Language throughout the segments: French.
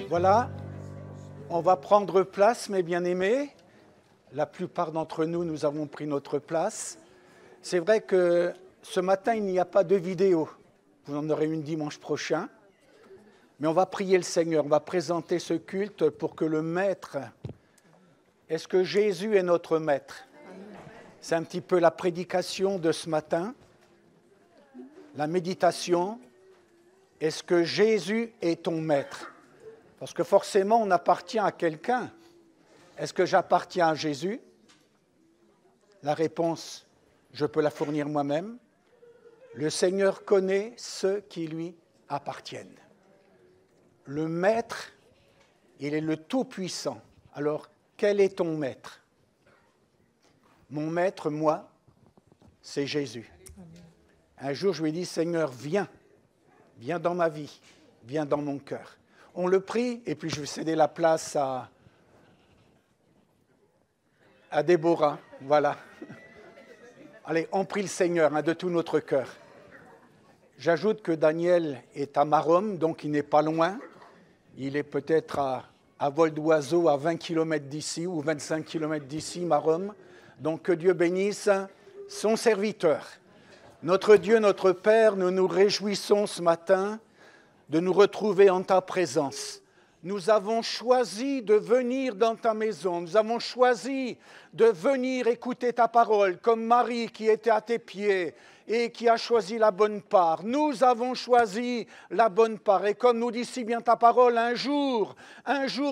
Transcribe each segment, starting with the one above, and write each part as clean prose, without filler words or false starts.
Voilà, on va prendre place, mes bien-aimés. La plupart d'entre nous, nous avons pris notre place. C'est vrai que ce matin, il n'y a pas de vidéo. Vous en aurez une dimanche prochain. Mais on va prier le Seigneur, on va présenter ce culte pour que le Maître... Est-ce que Jésus est notre Maître? C'est un petit peu la prédication de ce matin, la méditation. Est-ce que Jésus est ton Maître? Parce que forcément, on appartient à quelqu'un. Est-ce que j'appartiens à Jésus? La réponse, je peux la fournir moi-même. Le Seigneur connaît ceux qui lui appartiennent. Le Maître, il est le Tout-Puissant. Alors, quel est ton Maître? Mon Maître, moi, c'est Jésus. Un jour, je lui ai dit, Seigneur, viens dans ma vie, viens dans mon cœur. On le prie, et puis je vais céder la place à Déborah. Voilà. Allez, on prie le Seigneur de tout notre cœur. J'ajoute que Daniel est à Marom, donc il n'est pas loin. Il est peut-être à vol d'oiseau à 20 km d'ici ou 25 km d'ici, Marom. Donc que Dieu bénisse son serviteur. Notre Dieu, notre Père, nous nous réjouissons ce matin de nous retrouver en ta présence. Nous avons choisi de venir dans ta maison. Nous avons choisi de venir écouter ta parole, comme Marie qui était à tes pieds et qui a choisi la bonne part. Nous avons choisi la bonne part. Et comme nous dit si bien ta parole, un jour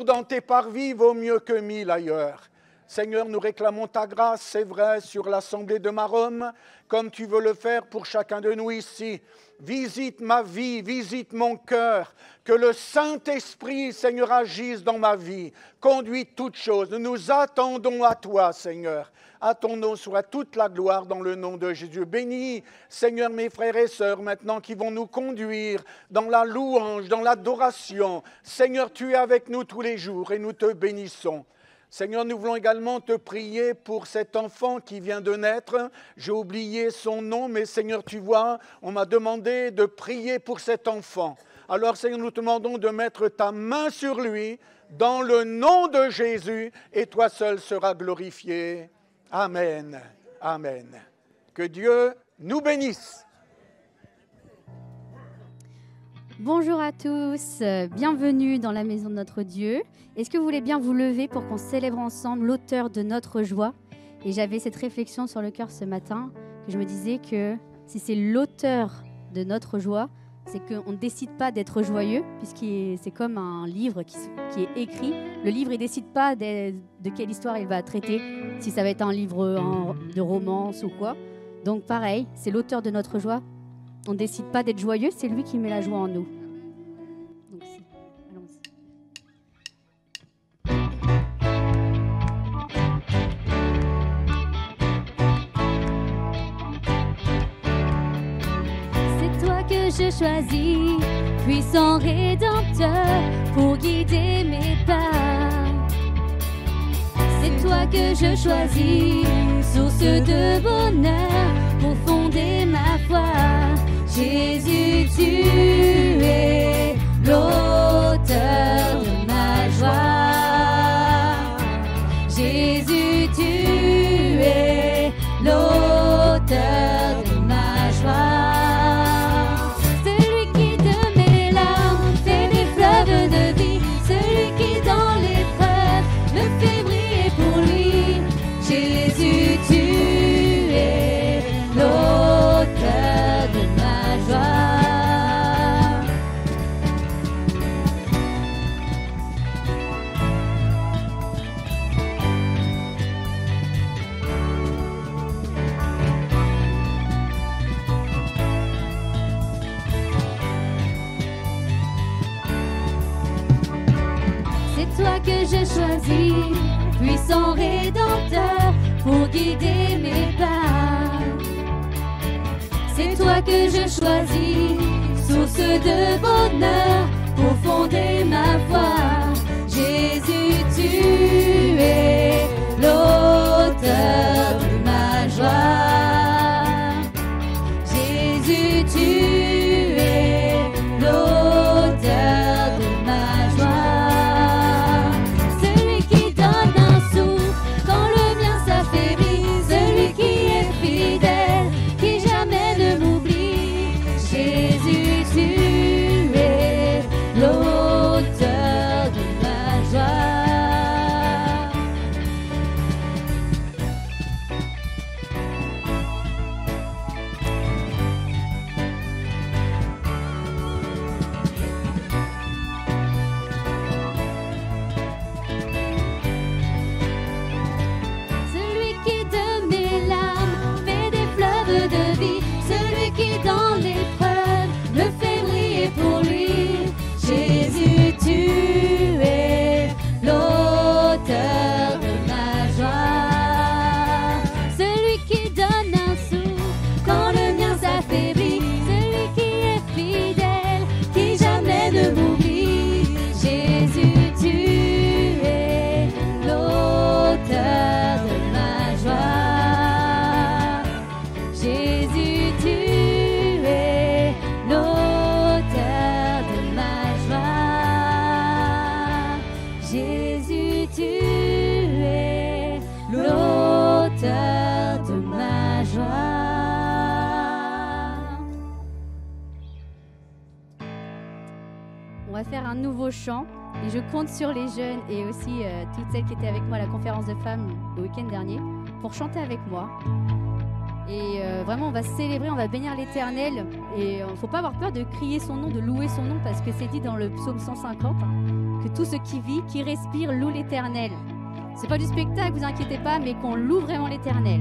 dans tes parvis vaut mieux que 1000 ailleurs. Seigneur, nous réclamons ta grâce, c'est vrai, sur l'assemblée de Marom, comme tu veux le faire pour chacun de nous ici. Visite ma vie, visite mon cœur, que le Saint-Esprit, Seigneur, agisse dans ma vie, conduit toutes choses. Nous nous attendons à toi, Seigneur. À ton nom soit toute la gloire dans le nom de Jésus. Bénis, Seigneur, mes frères et sœurs, maintenant qui vont nous conduire dans la louange, dans l'adoration. Seigneur, tu es avec nous tous les jours et nous te bénissons. Seigneur, nous voulons également te prier pour cet enfant qui vient de naître. J'ai oublié son nom, mais Seigneur, tu vois, on m'a demandé de prier pour cet enfant. Alors, Seigneur, nous te demandons de mettre ta main sur lui, dans le nom de Jésus, et toi seul seras glorifié. Amen. Amen. Que Dieu nous bénisse. Bonjour à tous, bienvenue dans la maison de notre Dieu. Est-ce que vous voulez bien vous lever pour qu'on célèbre ensemble l'auteur de notre joie? Et j'avais cette réflexion sur le cœur ce matin, que je me disais que si c'est l'auteur de notre joie, c'est qu'on ne décide pas d'être joyeux, puisque c'est comme un livre qui est écrit. Le livre, il ne décide pas de quelle histoire il va traiter, si ça va être un livre de romance ou quoi. Donc pareil, c'est l'auteur de notre joie. On ne décide pas d'être joyeux, c'est lui qui met la joie en nous. Donc, allons-y. C'est toi que je choisis, puissant Rédempteur, pour guider mes pas. C'est toi que je choisis, source de bonheur, pour fonder ma foi. Jésus, tu es l'auteur de ma joie. Jésus, tu es l'auteur de ma joie. Celui qui de mes larmes fait des fleuves de vie, celui qui dans l'épreuve me fait briller pour lui. Jésus, tu es l'auteur de ma joie. C'est toi que je choisis, puissant Rédempteur, pour guider mes pas. C'est toi que je choisis, source de bonheur, pour fonder ma foi. Jésus, tu es l'auteur de ma joie. Jésus, tu es l'auteur de ma joie. un nouveau chant. Et je compte sur les jeunes et aussi toutes celles qui étaient avec moi à la conférence de femmes le week-end dernier pour chanter avec moi. Et vraiment, on va célébrer, on va bénir l'Éternel. Et il ne faut pas avoir peur de crier son nom, de louer son nom, parce que c'est dit dans le psaume 150 que tout ce qui vit, qui respire, loue l'Éternel. C'est pas du spectacle, vous inquiétez pas, mais qu'on loue vraiment l'Éternel.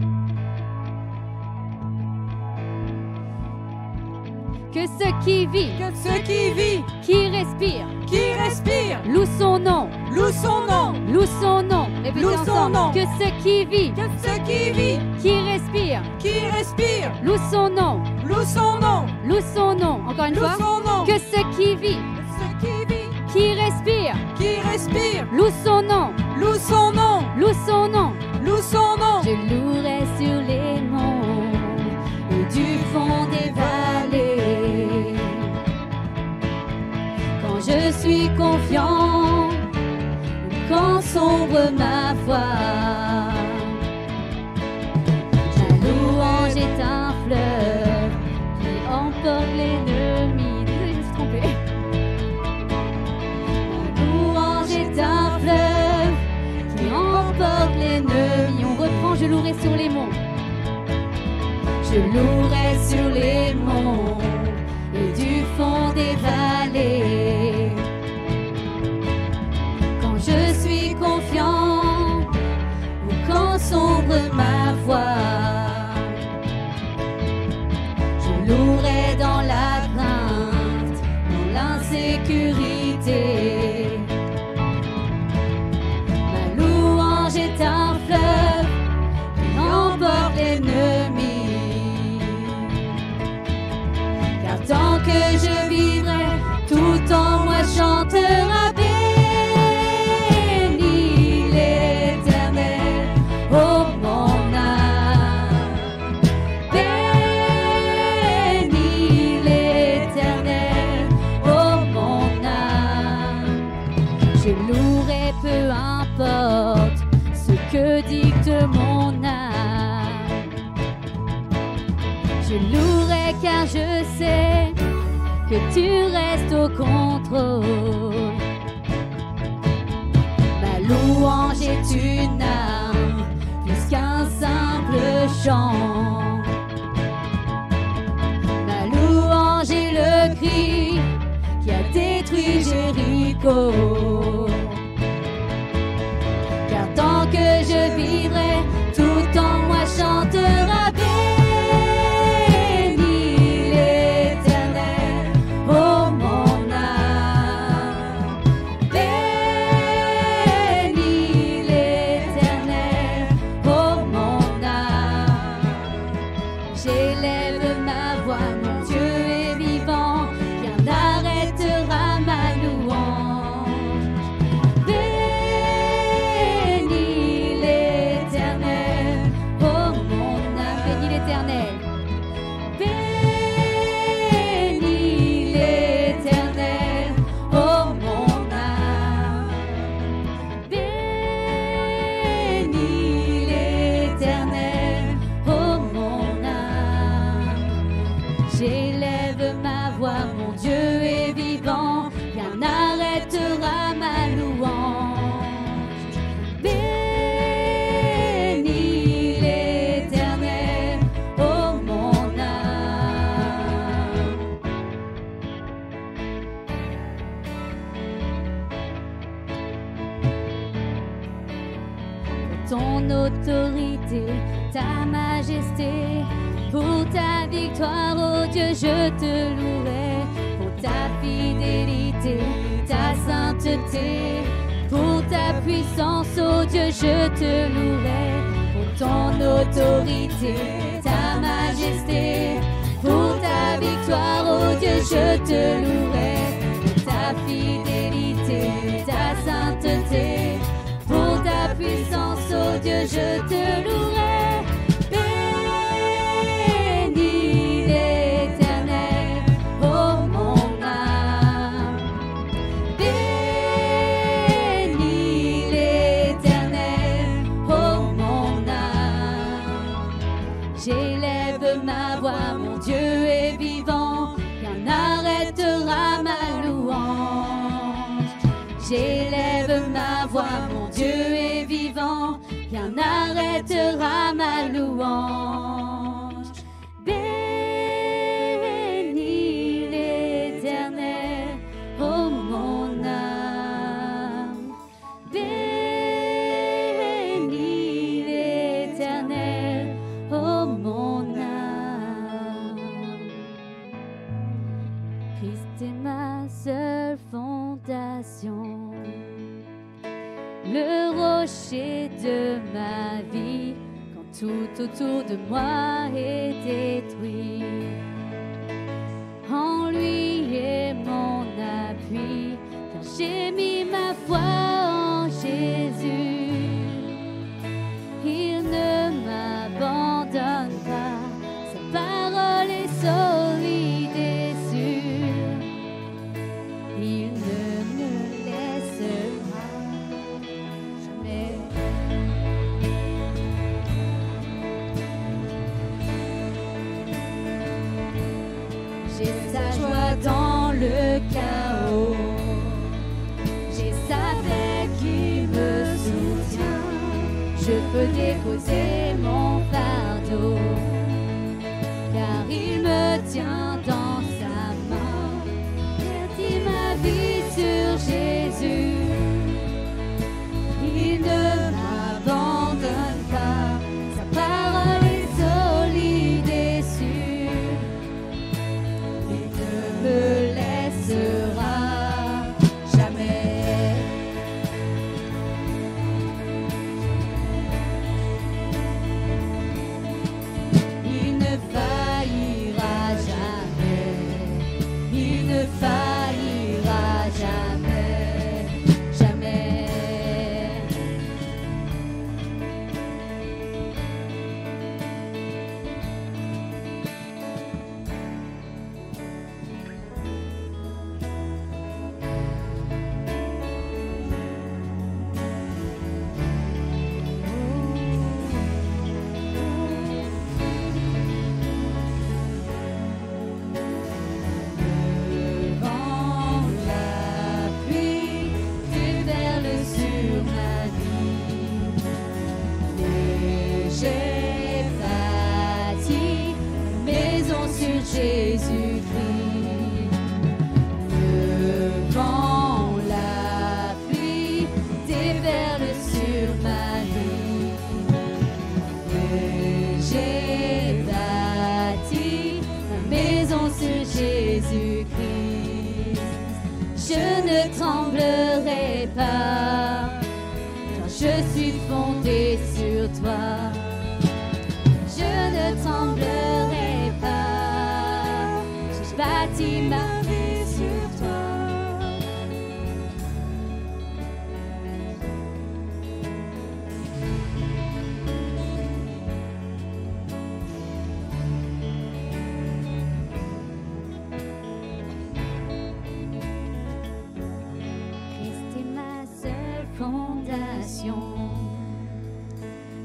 Que ce qui vit, qui respire, loue son nom, loue son nom, répétez ensemble. Que ce qui vit, qui respire, loue son nom, loue son nom. Encore une fois, que ce qui vit, qui respire, loue son nom, loue son nom. Je louerai sur les monts et du fond des vallées. Quand je suis confiant, quand sombre ma foi, la louange est un fleuve qui emporte l'ennemi. Désolée, je me suis trompée. La louange est un fleuve qui emporte l'ennemi. On reprend, je louerai sur les monts. Je louerai sur les monts et du fond des vallées. Quand je suis confiant ou quand sombre ma foi, je louerai dans la crainte, dans l'insécurité. Ma louange est un fleuve qui emporte l'ennemi. Tant que je vivrai, tout en moi chantera béni l'Éternel, oh mon âme. Béni l'Éternel, oh mon âme. Je louerai peu importe ce que dicte mon âme. Je louerai car je sais que tu restes au contrôle. Ma louange est une arme plus qu'un simple chant. Ma louange est le cri qui a détruit Jéricho. Car tant que je vivrai, tout en moi chantera béni. Ton autorité, ta majesté, pour ta victoire, oh Dieu, je te louerai. Pour ta fidélité, ta sainteté, pour ta puissance, oh Dieu, je te louerai. Pour ton autorité, ta majesté, pour ta victoire, oh Dieu, je te louerai. Pour ta fidélité, ta sainteté, pour ta puissance, oh Dieu, je te louerai. Bénis l'Éternel, oh mon âme. Bénis l'Éternel, oh mon âme. J'élève ma voix, mon Dieu est vivant, rien n'arrêtera ma louange. j'élève ma voix, mon Dieu est vivant, rien n'arrêtera ma louange. Bénis l'Éternel, ô mon âme. Bénis l'Éternel, ô mon âme. Christ est ma seule fondation, le rocher de ma vie, quand tout autour de moi est détruit. En lui est mon appui, car j'ai mis ma foi en Jésus. Il ne m'abandonne pas, sa parole est solide et sûre. Il ne me laissera jamais. J'ai sa joie dans le chaos, j'ai sa paix qui me soutient. Je peux déposer mon fardeau, car il me tient dans sa main. Vertis ma vie sur Jésus, il ne m'abandonne pas, sa parole est solide et sûre. Il ne me laissera jamais. Il ne faillira jamais, il ne faillira jamais, jamais. Devant la pluie, déverle sur ma vie. Léger bâti, maison sur Jésus-Christ. Devant la pluie, déverle sur ma vie. Léger bâti, maison sur Jésus-Christ. Je ne tremblerai pas, car je suis fondé sur toi. Je ne tremblerai pas, j'ai bâti ma vie sur toi. Christ est ma seule fondation,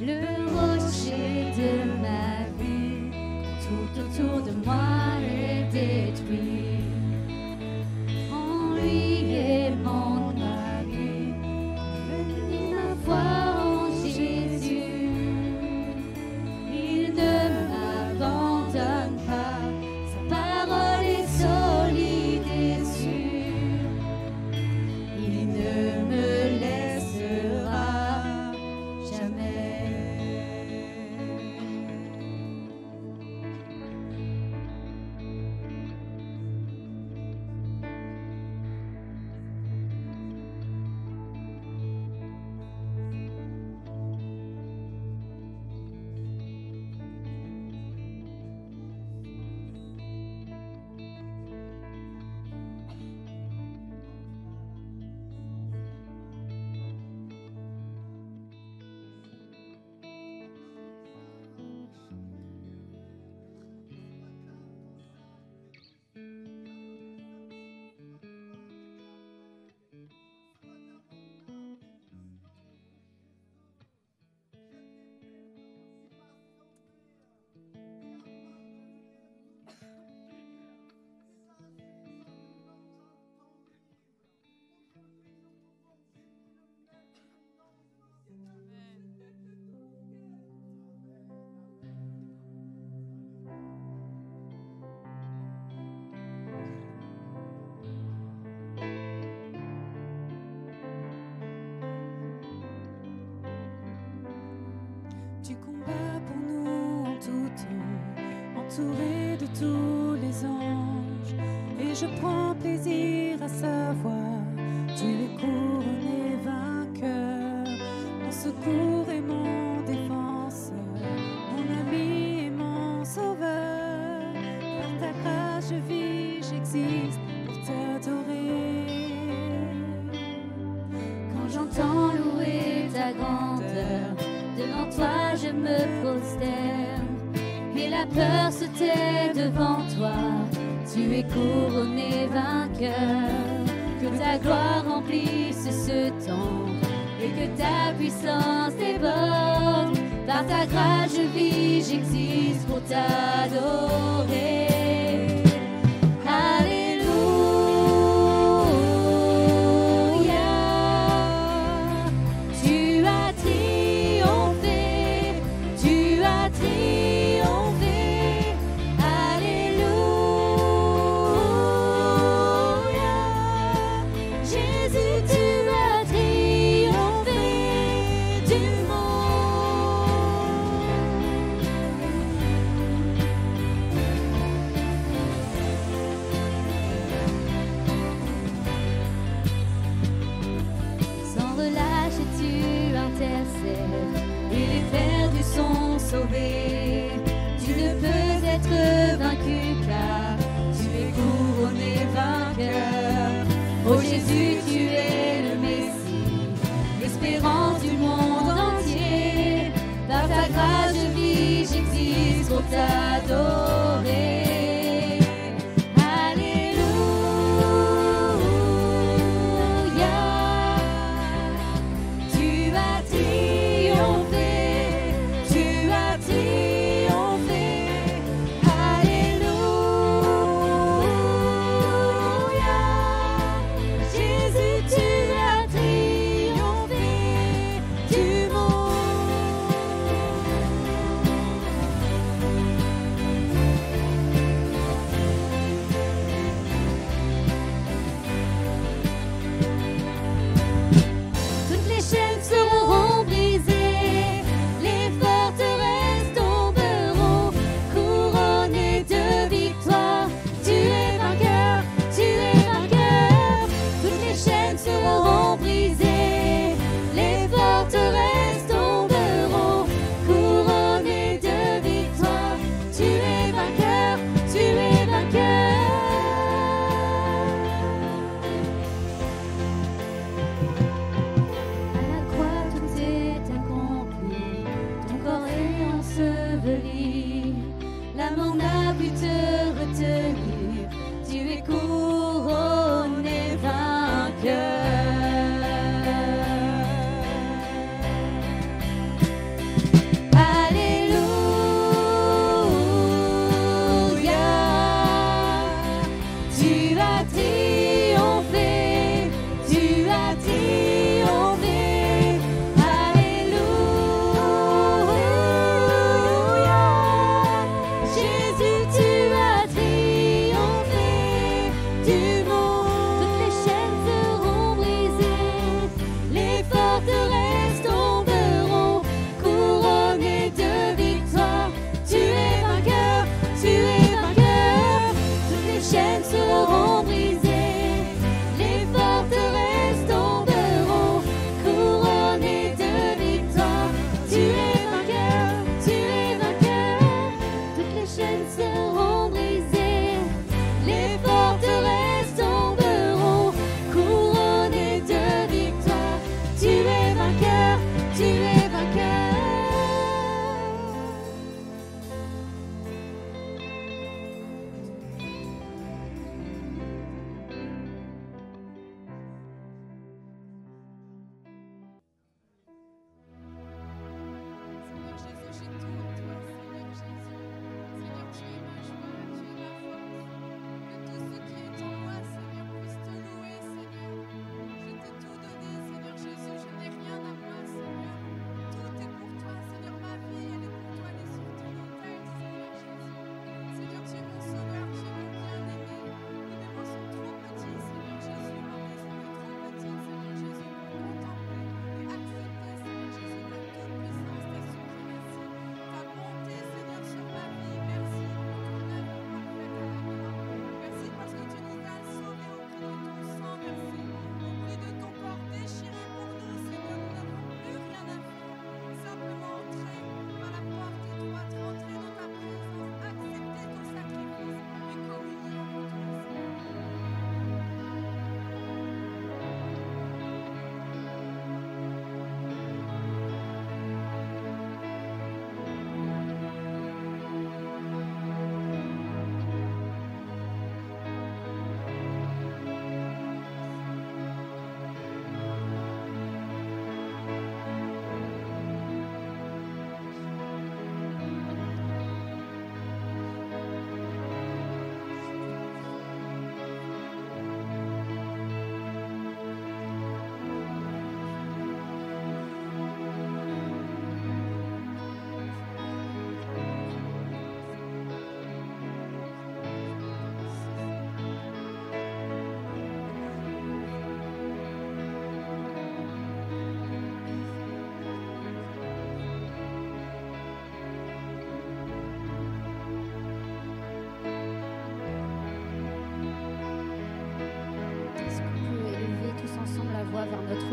le rocher de ma vie, tout autour de moi est détruit. En lui est mon appui, bénis ma foi en Jésus. Il ne m'abandonne pas, sa parole est solide et sûre. Il ne me laissera entouré de tous les anges, et je prends plaisir à savoir, tu es couronné vainqueur, mon secours et mon défenseur, mon ami et mon sauveur. Par ta grâce je vis, j'existe pour t'adorer. Quand j'entends louer ta grandeur, devant toi je me prosterne. Et la peur se tait devant toi, tu es couronné vainqueur. Que ta gloire remplisse ce temps et que ta puissance déborde. Par ta grâce je vis, j'existe pour t'adorer. Sauvé, tu ne peux être vaincu car tu es couronné vainqueur. Oh Jésus, tu es le Messie, l'espérance du monde entier. Par ta grâce je vis, j'existe pour t'adorer. La mort n'a pu te retenir, tu es couronné vainqueur. Jésus, tu as triomphé.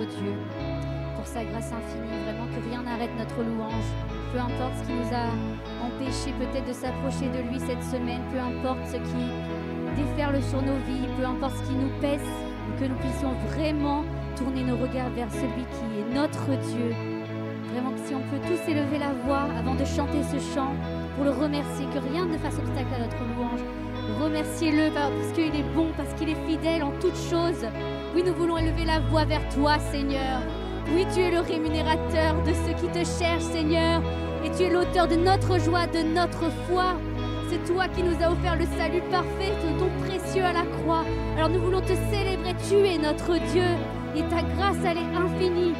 Dieu, pour sa grâce infinie, vraiment que rien n'arrête notre louange. Peu importe ce qui nous a empêché peut-être de s'approcher de lui cette semaine, peu importe ce qui déferle sur nos vies, peu importe ce qui nous pèse, que nous puissions vraiment tourner nos regards vers celui qui est notre Dieu. Vraiment que si on peut tous élever la voix avant de chanter ce chant, pour le remercier, que rien ne fasse obstacle à notre louange. Remerciez-le parce qu'il est bon, parce qu'il est fidèle en toutes choses. Oui, nous voulons élever la voix vers toi, Seigneur. Oui, tu es le rémunérateur de ceux qui te cherchent, Seigneur. Et tu es l'auteur de notre joie, de notre foi. C'est toi qui nous as offert le salut parfait, ton don précieux à la croix. Alors nous voulons te célébrer, tu es notre Dieu. Et ta grâce, elle est infinie.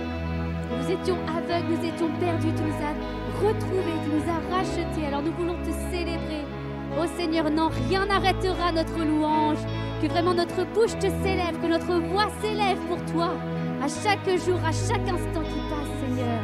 Nous étions aveugles, nous étions perdus, tu nous as retrouvés, tu nous as rachetés. Alors nous voulons te célébrer. Oh Seigneur, non, rien n'arrêtera notre louange. Que vraiment notre bouche te célèbre, que notre voix s'élève pour toi. À chaque jour, à chaque instant qui passe, Seigneur.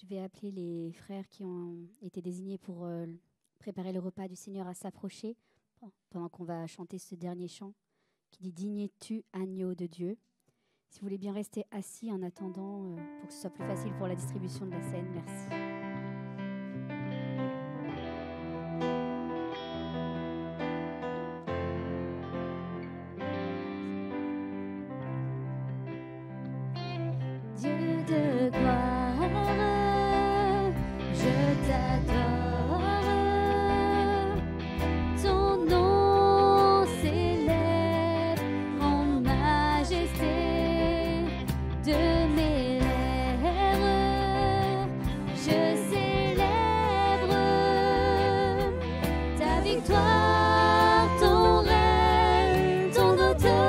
Je vais appeler les frères qui ont été désignés pour préparer le repas du Seigneur à s'approcher pendant qu'on va chanter ce dernier chant qui dit « Digne es-tu, agneau de Dieu ». Si vous voulez bien rester assis en attendant pour que ce soit plus facile pour la distribution de la scène, merci. Dieu de gloire, je t'adore, ton nom s'élève en majesté de mes lèvres, je célèbre ta victoire, ton règne, ton autorité.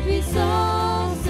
Puissance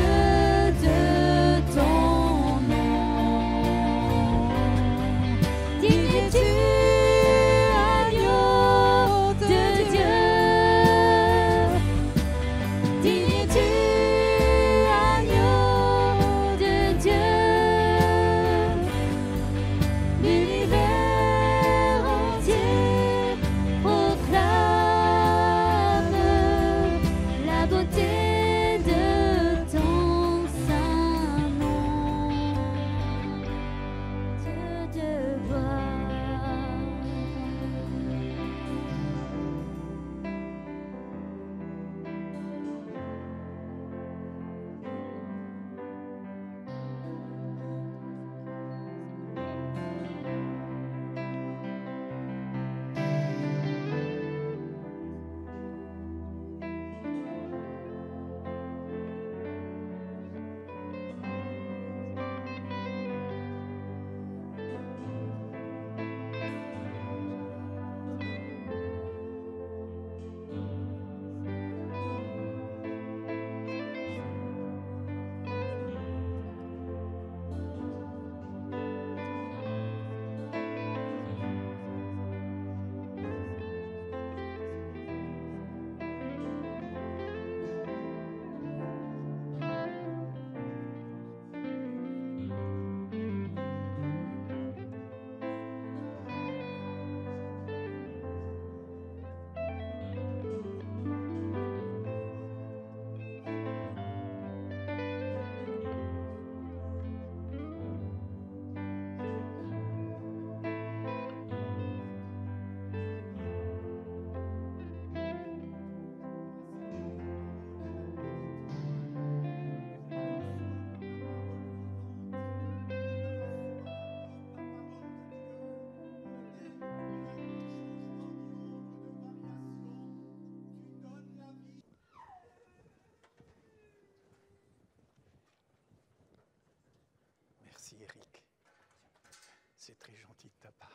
très gentil de ta part.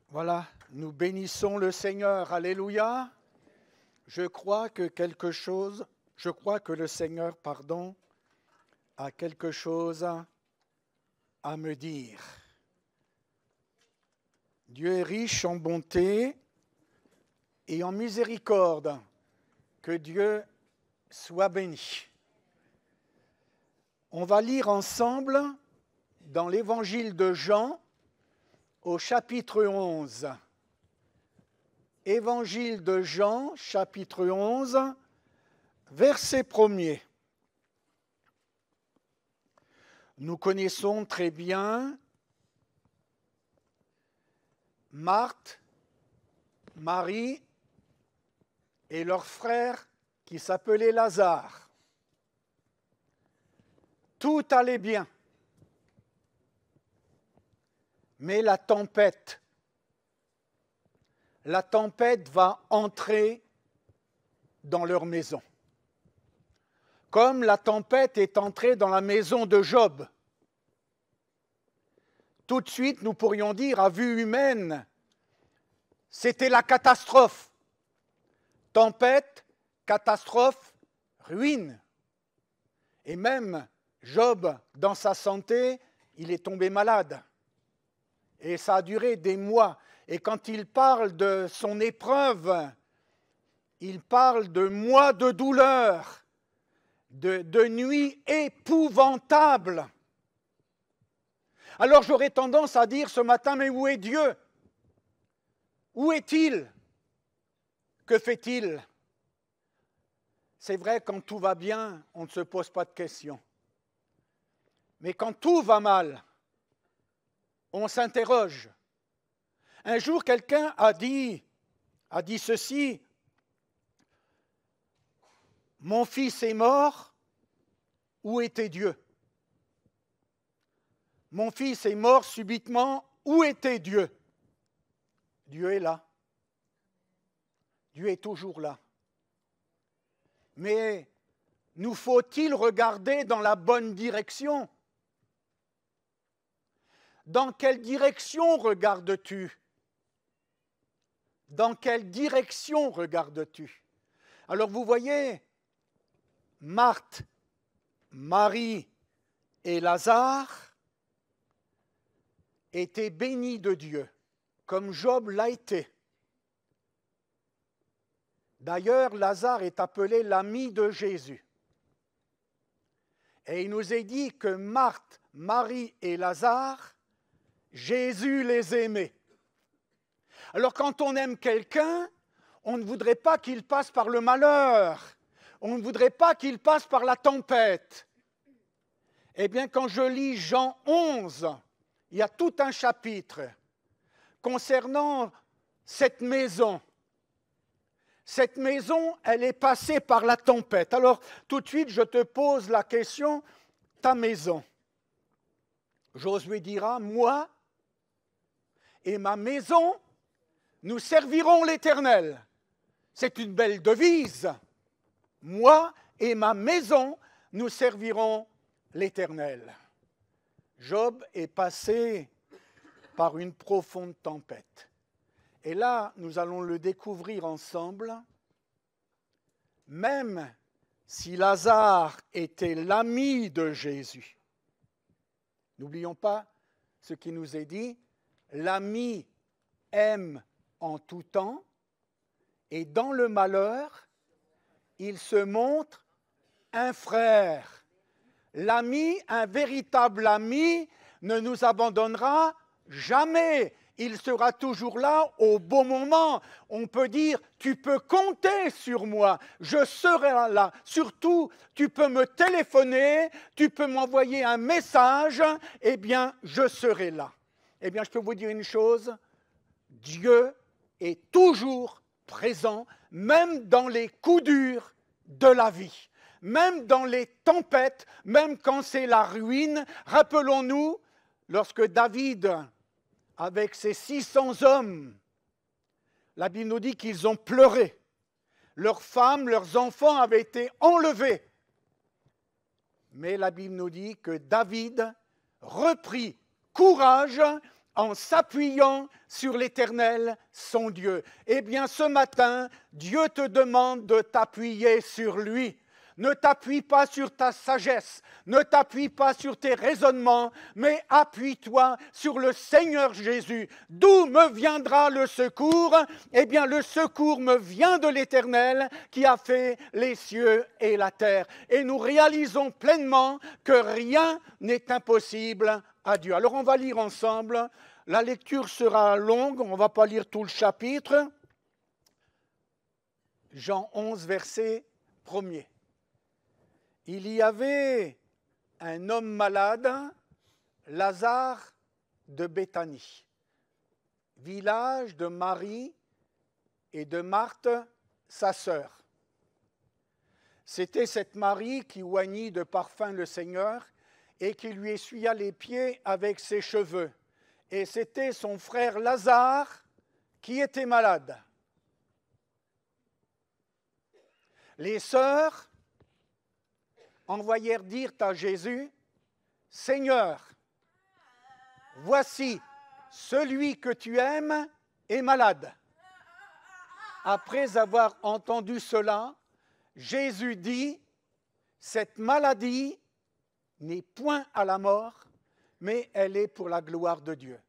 Voilà, nous bénissons le Seigneur. Alléluia. Je crois que le Seigneur, a quelque chose à me dire. Dieu est riche en bonté et en miséricorde. Que Dieu soit béni. On va lire ensemble dans l'Évangile de Jean au chapitre 11. Évangile de Jean, chapitre 11, verset 1er. Nous connaissons très bien Marthe, Marie et leur frère qui s'appelait Lazare. Tout allait bien. Mais la tempête va entrer dans leur maison. Comme la tempête est entrée dans la maison de Job. Tout de suite, nous pourrions dire, à vue humaine, c'était la catastrophe. Tempête, catastrophe, ruine. Et même Job, dans sa santé, il est tombé malade. Et ça a duré des mois. Et quand il parle de son épreuve, il parle de mois de douleur, de nuits épouvantables. Alors j'aurais tendance à dire ce matin, mais où est Dieu? Où est-il? Que fait-il? C'est vrai, quand tout va bien, on ne se pose pas de questions. Mais quand tout va mal, on s'interroge. Un jour, quelqu'un a dit ceci, « Mon fils est mort, où était Dieu ?» Mon fils est mort subitement, où était Dieu? Dieu est là. Dieu est toujours là. Mais nous faut-il regarder dans la bonne direction? Dans quelle direction regardes-tu? Dans quelle direction regardes-tu? Alors vous voyez, Marthe, Marie et Lazare étaient bénis de Dieu, comme Job l'a été. D'ailleurs, Lazare est appelé l'ami de Jésus. Et il nous est dit que Marthe, Marie et Lazare, Jésus les aimait. Alors quand on aime quelqu'un, on ne voudrait pas qu'il passe par le malheur. On ne voudrait pas qu'il passe par la tempête. Eh bien, quand je lis Jean 11, il y a tout un chapitre concernant cette maison. Cette maison, elle est passée par la tempête. Alors, tout de suite, je te pose la question, ta maison. Josué dira, moi et ma maison, nous servirons l'Éternel. C'est une belle devise. Moi et ma maison, nous servirons l'Éternel. Job est passé par une profonde tempête. Et là, nous allons le découvrir ensemble. Même si Lazare était l'ami de Jésus, n'oublions pas ce qui nous est dit, l'ami aime en tout temps, et dans le malheur, il se montre un frère. L'ami, un véritable ami, ne nous abandonnera jamais. Il sera toujours là au bon moment. On peut dire, tu peux compter sur moi, je serai là. Surtout, tu peux me téléphoner, tu peux m'envoyer un message, eh bien, je serai là. Eh bien, je peux vous dire une chose, Dieu est toujours présent, même dans les coups durs de la vie. Même dans les tempêtes, même quand c'est la ruine. Rappelons-nous, lorsque David, avec ses 600 hommes, la Bible nous dit qu'ils ont pleuré. Leurs femmes, leurs enfants avaient été enlevés. Mais la Bible nous dit que David reprit courage en s'appuyant sur l'Éternel, son Dieu. Eh bien, ce matin, Dieu te demande de t'appuyer sur lui. Ne t'appuie pas sur ta sagesse, ne t'appuie pas sur tes raisonnements, mais appuie-toi sur le Seigneur Jésus. D'où me viendra le secours? Eh bien, le secours me vient de l'Éternel qui a fait les cieux et la terre. Et nous réalisons pleinement que rien n'est impossible à Dieu. Alors, on va lire ensemble. La lecture sera longue, on ne va pas lire tout le chapitre. Jean 11, verset 1er. Il y avait un homme malade, Lazare de Béthanie, village de Marie et de Marthe, sa sœur. C'était cette Marie qui oignit de parfum le Seigneur et qui lui essuya les pieds avec ses cheveux. Et c'était son frère Lazare qui était malade. Les sœurs envoyèrent dire à Jésus, « Seigneur, voici, celui que tu aimes est malade. » Après avoir entendu cela, Jésus dit, « Cette maladie n'est point à la mort, mais elle est pour la gloire de Dieu,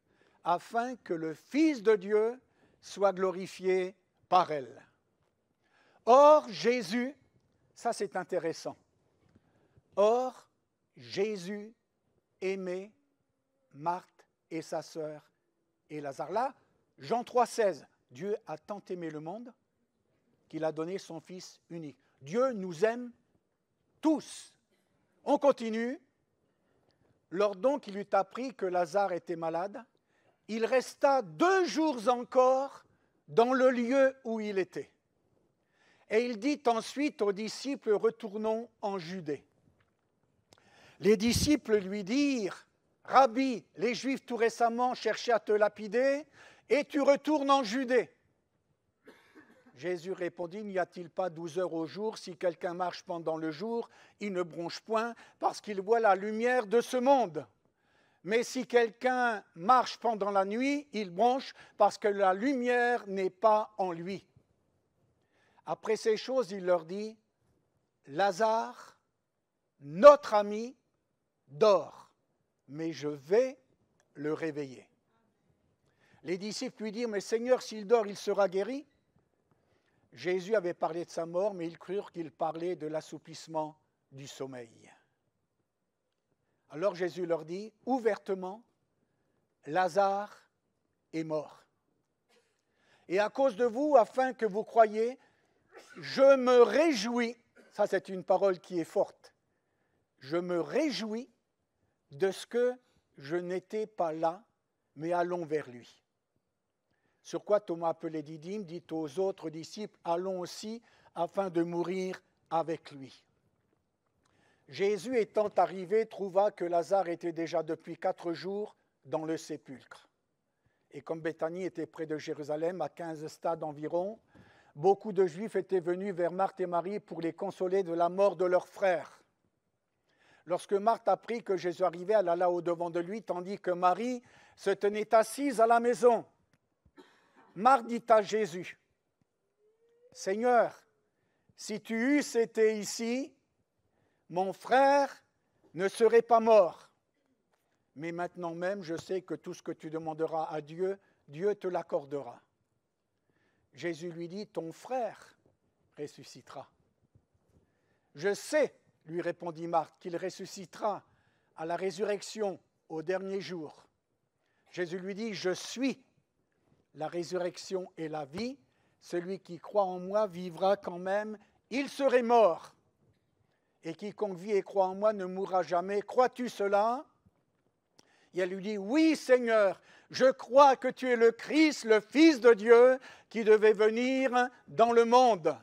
afin que le Fils de Dieu soit glorifié par elle. » Or, Jésus, ça c'est intéressant, or, Jésus aimait Marthe et sa sœur et Lazare. Là, Jean 3,16, Dieu a tant aimé le monde qu'il a donné son Fils unique. Dieu nous aime tous. On continue. Lors donc il eut appris que Lazare était malade, il resta 2 jours encore dans le lieu où il était. Et il dit ensuite aux disciples, retournons en Judée. Les disciples lui dirent, Rabbi, les Juifs tout récemment cherchaient à te lapider, et tu retournes en Judée. Jésus répondit, n'y a-t-il pas 12 heures au jour? Si quelqu'un marche pendant le jour, il ne bronche point, parce qu'il voit la lumière de ce monde. Mais si quelqu'un marche pendant la nuit, il bronche, parce que la lumière n'est pas en lui. Après ces choses, il leur dit, Lazare, notre ami, dort, mais je vais le réveiller. Les disciples lui dirent, mais Seigneur, s'il dort, il sera guéri. Jésus avait parlé de sa mort, mais ils crurent qu'il parlait de l'assouplissement du sommeil. Alors Jésus leur dit, ouvertement, Lazare est mort. Et à cause de vous, afin que vous croyiez, je me réjouis, ça c'est une parole qui est forte, je me réjouis de ce que je n'étais pas là, mais allons vers lui. Sur quoi Thomas appelé Didyme dit aux autres disciples, allons aussi afin de mourir avec lui. Jésus étant arrivé, trouva que Lazare était déjà depuis 4 jours dans le sépulcre. Et comme Béthanie était près de Jérusalem, à 15 stades environ, beaucoup de Juifs étaient venus vers Marthe et Marie pour les consoler de la mort de leur frère. Lorsque Marthe apprit que Jésus arrivait, elle alla au-devant de lui, tandis que Marie se tenait assise à la maison. Marthe dit à Jésus, « Seigneur, si tu eusses été ici, mon frère ne serait pas mort. Mais maintenant même, je sais que tout ce que tu demanderas à Dieu, Dieu te l'accordera. » Jésus lui dit, « Ton frère ressuscitera. » « Je sais, lui répondit Marthe, qu'il ressuscitera à la résurrection au dernier jour. » Jésus lui dit, « Je suis la résurrection et la vie. Celui qui croit en moi vivra quand même. Il serait mort. Et quiconque vit et croit en moi ne mourra jamais. Crois-tu cela ?» Et elle lui dit, « Oui, Seigneur, je crois que tu es le Christ, le Fils de Dieu, qui devait venir dans le monde. »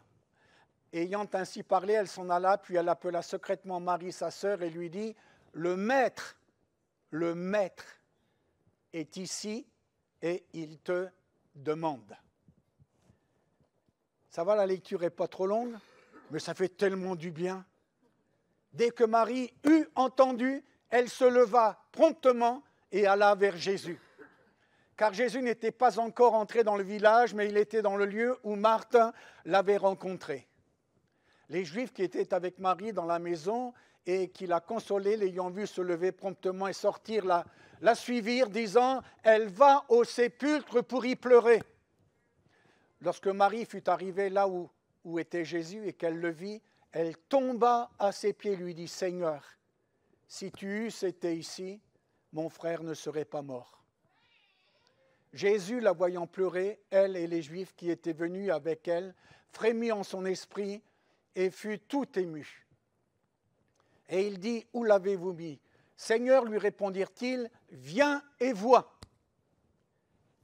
Ayant ainsi parlé, elle s'en alla, puis elle appela secrètement Marie, sa sœur, et lui dit, « Le Maître est ici, et il te demande. » Ça va, la lecture n'est pas trop longue, mais ça fait tellement du bien. Dès que Marie eut entendu, elle se leva promptement et alla vers Jésus. Car Jésus n'était pas encore entré dans le village, mais il était dans le lieu où Marthe l'avait rencontré. Les Juifs qui étaient avec Marie dans la maison et qui la consolaient, l'ayant vue se lever promptement et sortir, la suivirent, disant « Elle va au sépulcre pour y pleurer ». Lorsque Marie fut arrivée là où était Jésus et qu'elle le vit, elle tomba à ses pieds et lui dit « Seigneur, si tu eusses été ici, mon frère ne serait pas mort. » Jésus, la voyant pleurer, elle et les Juifs qui étaient venus avec elle, frémit en son esprit et fut tout ému. Et il dit, où l'avez-vous mis? Seigneur, lui répondirent-ils, viens et vois.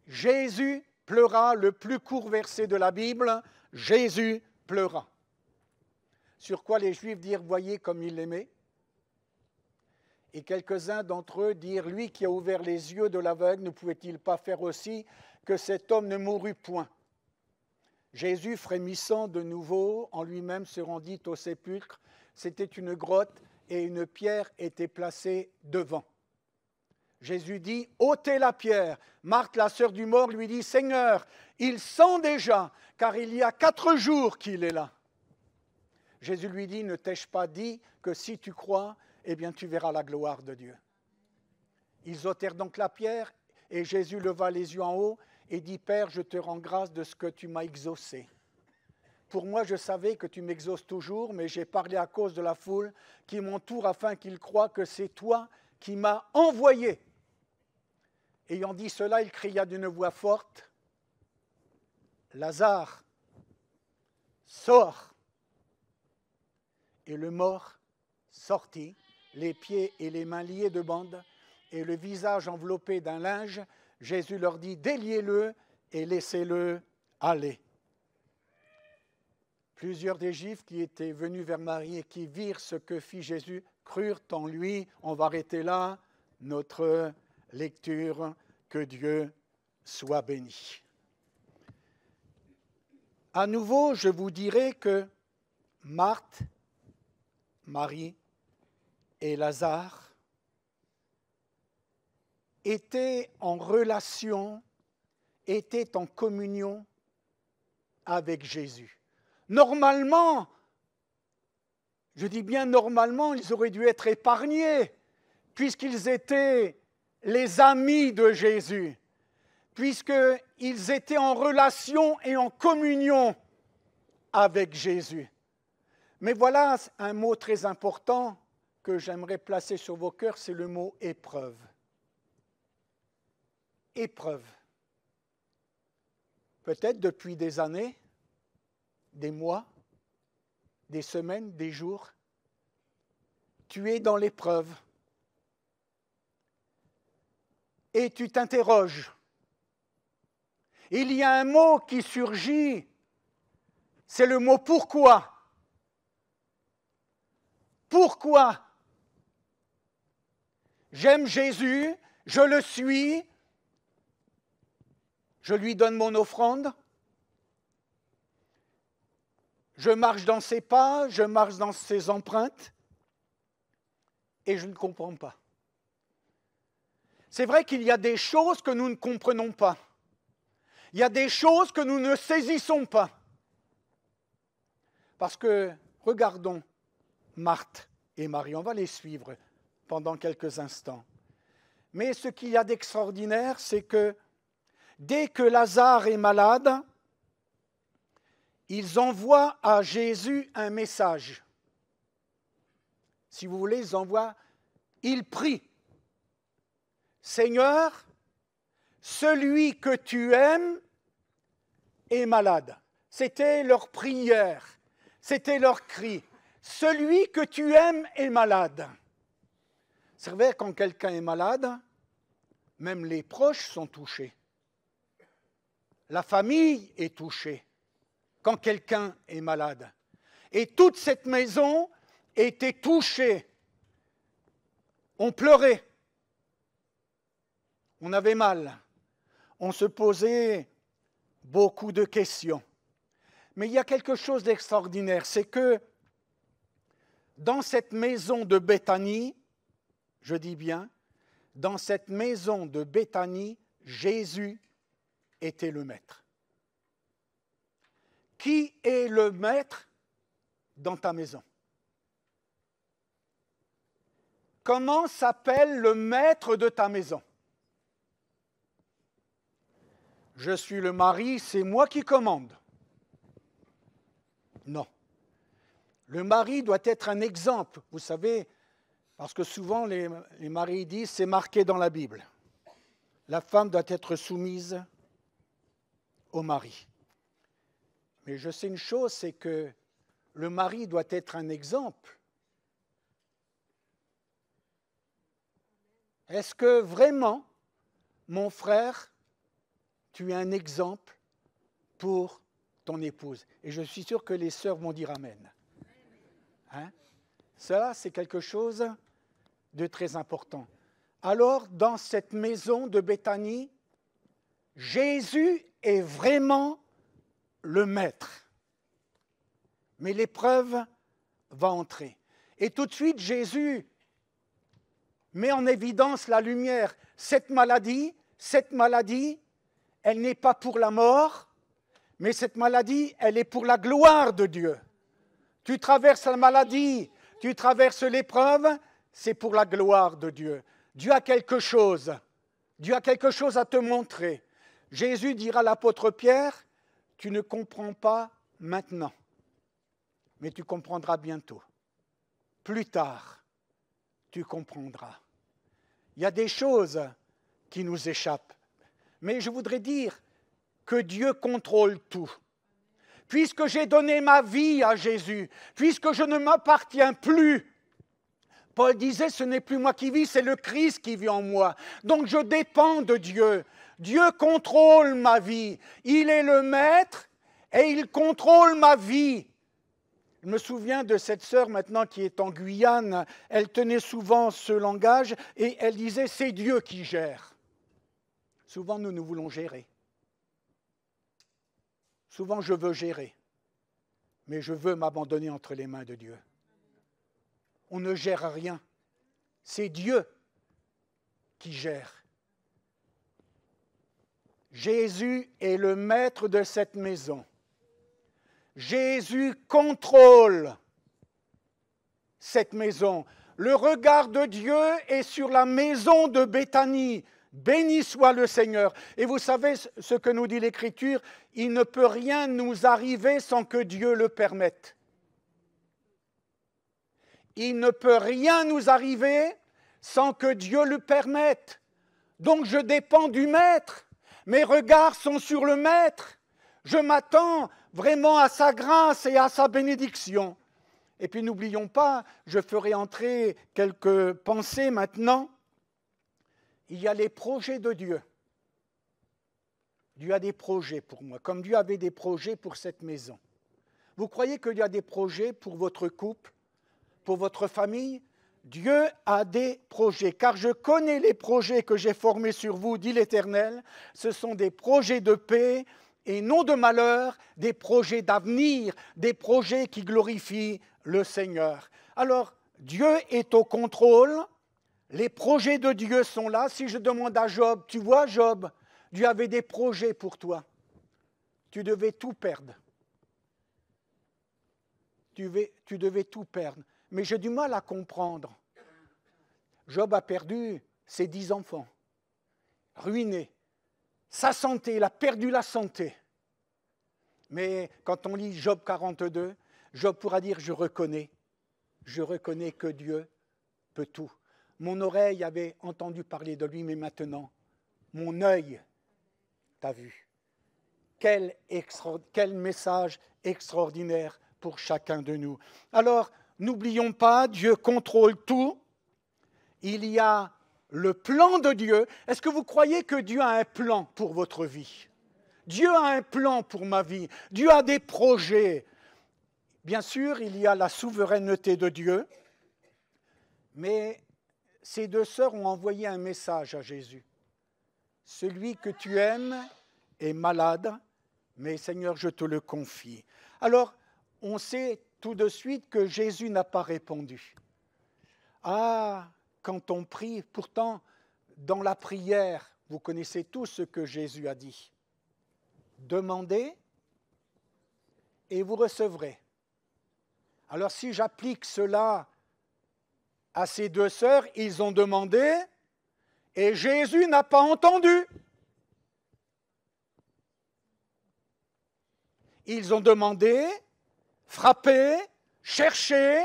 Jésus pleura, le plus court verset de la Bible, Jésus pleura. Sur quoi les Juifs dirent, voyez comme il l'aimait. Et quelques-uns d'entre eux dirent, lui qui a ouvert les yeux de l'aveugle, ne pouvait-il pas faire aussi que cet homme ne mourût point? Jésus, frémissant de nouveau, en lui-même se rendit au sépulcre. C'était une grotte et une pierre était placée devant. Jésus dit, ôtez la pierre. Marthe, la sœur du mort, lui dit, Seigneur, il sent déjà, car il y a 4 jours qu'il est là. Jésus lui dit, ne t'ai-je pas dit que si tu crois, eh bien tu verras la gloire de Dieu. Ils ôtèrent donc la pierre et Jésus leva les yeux en haut et dit, Père, je te rends grâce de ce que tu m'as exaucé. Pour moi, je savais que tu m'exauces toujours, mais j'ai parlé à cause de la foule qui m'entoure afin qu'ils croient que c'est toi qui m'as envoyé. Ayant dit cela, il cria d'une voix forte, Lazare, sors. Et le mort sortit, les pieds et les mains liés de bandes, et le visage enveloppé d'un linge. Jésus leur dit, déliez-le et laissez-le aller. Plusieurs des Juifs qui étaient venus vers Marie et qui virent ce que fit Jésus, crurent en lui. On va arrêter là notre lecture. Que Dieu soit béni. À nouveau, je vous dirai que Marthe, Marie et Lazare étaient en relation, étaient en communion avec Jésus. Normalement, je dis bien normalement, ils auraient dû être épargnés, puisqu'ils étaient les amis de Jésus, puisqu'ils étaient en relation et en communion avec Jésus. Mais voilà un mot très important que j'aimerais placer sur vos cœurs, c'est le mot épreuve. Épreuve. Peut-être depuis des années, des mois, des semaines, des jours, tu es dans l'épreuve. Et tu t'interroges. Il y a un mot qui surgit, c'est le mot « pourquoi ». Pourquoi? J'aime Jésus, je le suis, je lui donne mon offrande, je marche dans ses pas, je marche dans ses empreintes, et je ne comprends pas. C'est vrai qu'il y a des choses que nous ne comprenons pas. Il y a des choses que nous ne saisissons pas. Parce que, regardons Marthe et Marie, on va les suivre pendant quelques instants. Mais ce qu'il y a d'extraordinaire, c'est que dès que Lazare est malade, ils envoient à Jésus un message. Si vous voulez, ils prient. Seigneur, celui que tu aimes est malade. C'était leur prière, c'était leur cri. Celui que tu aimes est malade. C'est vrai, quand quelqu'un est malade, même les proches sont touchés. La famille est touchée quand quelqu'un est malade. Et toute cette maison était touchée. On pleurait. On avait mal. On se posait beaucoup de questions. Mais il y a quelque chose d'extraordinaire, c'est que dans cette maison de Béthanie, je dis bien, dans cette maison de Béthanie, Jésus était le maître. Qui est le maître dans ta maison? Comment s'appelle le maître de ta maison? Je suis le mari, c'est moi qui commande. Non. Le mari doit être un exemple. Vous savez, parce que souvent les maris disent, c'est marqué dans la Bible. La femme doit être soumise au mari. Mais je sais une chose, c'est que le mari doit être un exemple. Est-ce que vraiment, mon frère, tu es un exemple pour ton épouse? Et je suis sûr que les sœurs vont dire Amen. Hein? Cela, c'est quelque chose de très important. Alors, dans cette maison de Béthanie, Jésus est vraiment le maître. Mais l'épreuve va entrer. Et tout de suite, Jésus met en évidence la lumière. Cette maladie, elle n'est pas pour la mort, mais cette maladie, elle est pour la gloire de Dieu. Tu traverses la maladie, tu traverses l'épreuve, c'est pour la gloire de Dieu. Dieu a quelque chose à te montrer. Jésus dira à l'apôtre Pierre, tu ne comprends pas maintenant, mais tu comprendras bientôt. Plus tard, tu comprendras. Il y a des choses qui nous échappent, mais je voudrais dire que Dieu contrôle tout. Puisque j'ai donné ma vie à Jésus, puisque je ne m'appartiens plus, Paul disait, ce n'est plus moi qui vis, c'est le Christ qui vit en moi. Donc je dépends de Dieu. Dieu contrôle ma vie. Il est le maître et il contrôle ma vie. Je me souviens de cette sœur maintenant qui est en Guyane. Elle tenait souvent ce langage et elle disait, c'est Dieu qui gère. Souvent, nous voulons gérer. Souvent, je veux gérer. Mais je veux m'abandonner entre les mains de Dieu. On ne gère rien. C'est Dieu qui gère. Jésus est le maître de cette maison. Jésus contrôle cette maison. Le regard de Dieu est sur la maison de Béthanie. Béni soit le Seigneur. Et vous savez ce que nous dit l'Écriture, il ne peut rien nous arriver sans que Dieu le permette. Il ne peut rien nous arriver sans que Dieu le permette. Donc je dépends du Maître. Mes regards sont sur le Maître. Je m'attends vraiment à sa grâce et à sa bénédiction. Et puis n'oublions pas, je ferai entrer quelques pensées maintenant. Il y a les projets de Dieu. Dieu a des projets pour moi, comme Dieu avait des projets pour cette maison. Vous croyez qu'il y a des projets pour votre couple, pour votre famille? Dieu a des projets, car je connais les projets que j'ai formés sur vous, dit l'Éternel. Ce sont des projets de paix et non de malheur, des projets d'avenir, des projets qui glorifient le Seigneur. Alors, Dieu est au contrôle, les projets de Dieu sont là. Si je demande à Job, tu vois Job, Dieu avait des projets pour toi. Tu devais tout perdre. Tu devais tout perdre. Mais j'ai du mal à comprendre. Job a perdu ses 10 enfants, ruiné. Sa santé, il a perdu la santé. Mais quand on lit Job 42, Job pourra dire, je reconnais que Dieu peut tout. Mon oreille avait entendu parler de lui, mais maintenant, mon œil t'a vu. Quel message extraordinaire pour chacun de nous. Alors, n'oublions pas, Dieu contrôle tout. Il y a le plan de Dieu. Est-ce que vous croyez que Dieu a un plan pour votre vie? Dieu a un plan pour ma vie. Dieu a des projets. Bien sûr, il y a la souveraineté de Dieu, mais ces deux sœurs ont envoyé un message à Jésus. Celui que tu aimes est malade, mais Seigneur, je te le confie. Alors, on sait tout de suite que Jésus n'a pas répondu. Ah, quand on prie, pourtant, dans la prière, vous connaissez tous ce que Jésus a dit. Demandez et vous recevrez. Alors si j'applique cela à ces deux sœurs, ils ont demandé et Jésus n'a pas entendu. Ils ont demandé, frappé, cherché,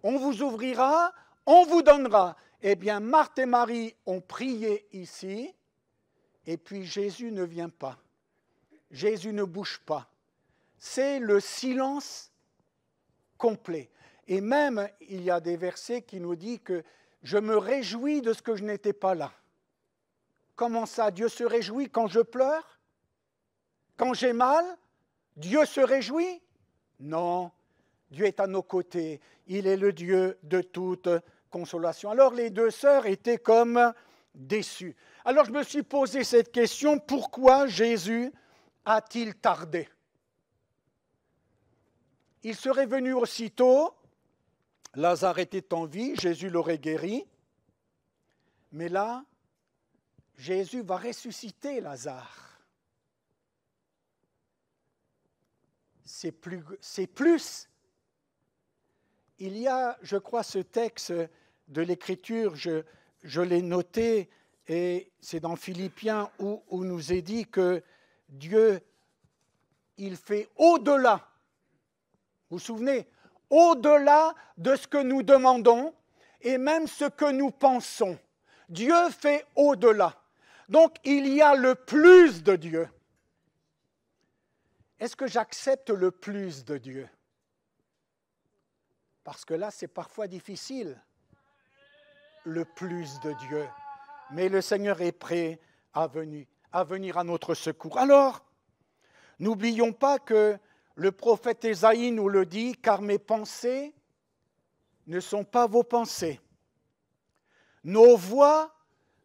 on vous ouvrira, on vous donnera. Eh bien, Marthe et Marie ont prié ici, et puis Jésus ne vient pas. Jésus ne bouge pas. C'est le silence complet. Et même, il y a des versets qui nous disent que je me réjouis de ce que je n'étais pas là. Comment ça, Dieu se réjouit quand je pleure? Quand j'ai mal? Dieu se réjouit? Non, Dieu est à nos côtés. Il est le Dieu de toute consolation. Alors les deux sœurs étaient comme déçues. Alors je me suis posé cette question, pourquoi Jésus a-t-il tardé? Il serait venu aussitôt, Lazare était en vie, Jésus l'aurait guéri, mais là, Jésus va ressusciter Lazare. C'est plus. Il y a, je crois, ce texte de l'Écriture, je l'ai noté, et c'est dans Philippiens où nous est dit que Dieu, il fait au-delà, vous vous souvenez, au-delà de ce que nous demandons et même ce que nous pensons. Dieu fait au-delà. Donc, il y a le plus de Dieu. Est-ce que j'accepte le plus de Dieu? Parce que là, c'est parfois difficile, le plus de Dieu. Mais le Seigneur est prêt à venir à notre secours. Alors, n'oublions pas que le prophète Ésaïe nous le dit, car mes pensées ne sont pas vos pensées. Nos voies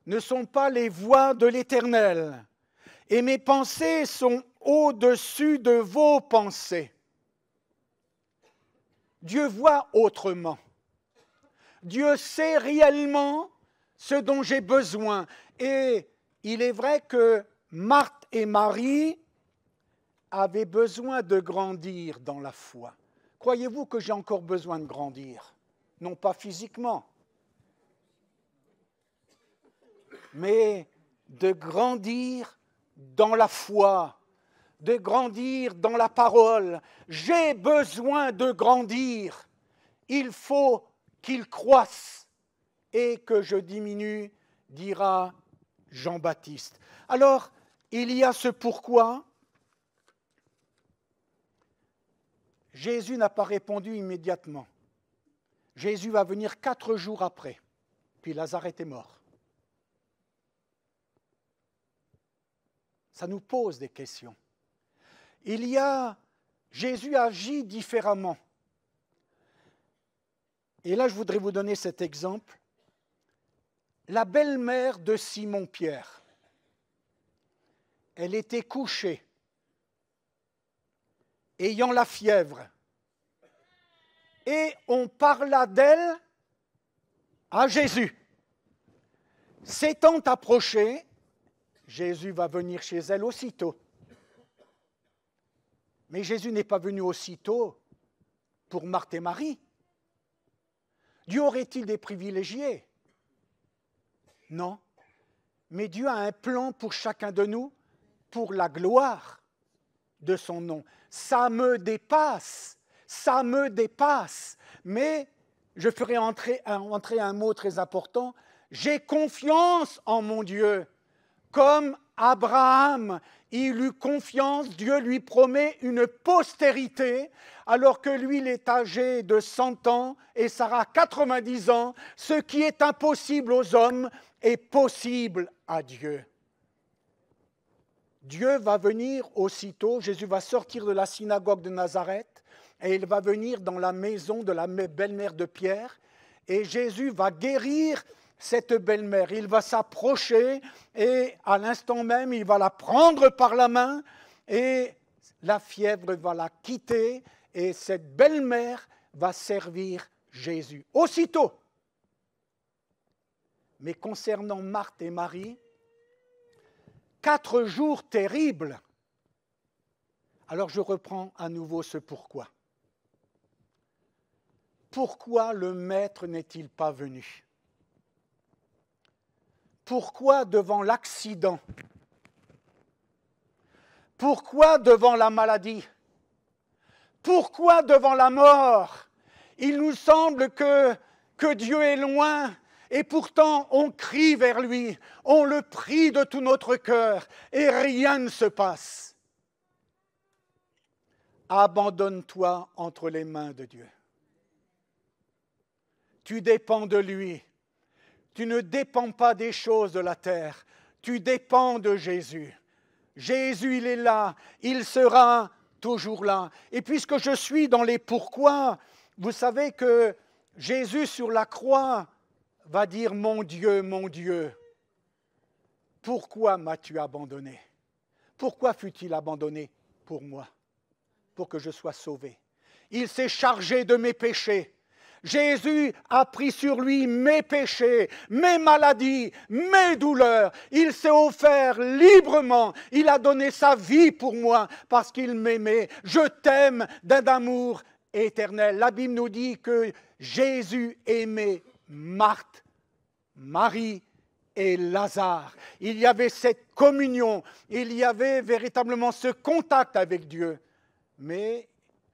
ne sont pas les voies de l'Éternel. Et mes pensées sont au-dessus de vos pensées. Dieu voit autrement. Dieu sait réellement ce dont j'ai besoin. Et il est vrai que Marthe et Marie avaient besoin de grandir dans la foi. Croyez-vous que j'ai encore besoin de grandir? Non pas physiquement, mais de grandir dans la foi, de grandir dans la parole. J'ai besoin de grandir. Il faut qu'il croisse et que je diminue, dira Jean-Baptiste. Alors, il y a ce pourquoi. Jésus n'a pas répondu immédiatement. Jésus va venir 4 jours après, puis Lazare était mort. Ça nous pose des questions. Jésus agit différemment. Et là, je voudrais vous donner cet exemple. La belle-mère de Simon-Pierre, elle était couchée, ayant la fièvre. Et on parla d'elle à Jésus. S'étant approché, Jésus va venir chez elle aussitôt. Mais Jésus n'est pas venu aussitôt pour Marthe et Marie. Dieu aurait-il des privilégiés? Non. Mais Dieu a un plan pour chacun de nous, pour la gloire de son nom. Ça me dépasse. Mais je ferai entrer un mot très important. J'ai confiance en mon Dieu. Comme Abraham, il eut confiance, Dieu lui promet une postérité, alors que lui, il est âgé de 100 ans et Sarah 90 ans. Ce qui est impossible aux hommes est possible à Dieu. Dieu va venir aussitôt, Jésus va sortir de la synagogue de Nazareth et il va venir dans la maison de la belle-mère de Pierre et Jésus va guérir cette belle-mère. Il va s'approcher et à l'instant même, il va la prendre par la main et la fièvre va la quitter et cette belle-mère va servir Jésus. Aussitôt. Mais concernant Marthe et Marie, 4 jours terribles. Alors je reprends à nouveau ce pourquoi. Pourquoi le Maître n'est-il pas venu? Pourquoi devant l'accident? Pourquoi devant la maladie? Pourquoi devant la mort? Il nous semble que Dieu est loin et pourtant on crie vers lui, on le prie de tout notre cœur et rien ne se passe. Abandonne-toi entre les mains de Dieu. Tu dépends de lui. Tu ne dépends pas des choses de la terre. Tu dépends de Jésus. Jésus, il est là. Il sera toujours là. Et puisque je suis dans les pourquoi, vous savez que Jésus sur la croix va dire « Mon Dieu, pourquoi m'as-tu abandonné? Pourquoi fut-il abandonné pour moi? Pour que je sois sauvé. Il s'est chargé de mes péchés. Jésus a pris sur lui mes péchés, mes maladies, mes douleurs. Il s'est offert librement. Il a donné sa vie pour moi parce qu'il m'aimait. Je t'aime d'un amour éternel. La Bible nous dit que Jésus aimait Marthe, Marie et Lazare. Il y avait cette communion. Il y avait véritablement ce contact avec Dieu. Mais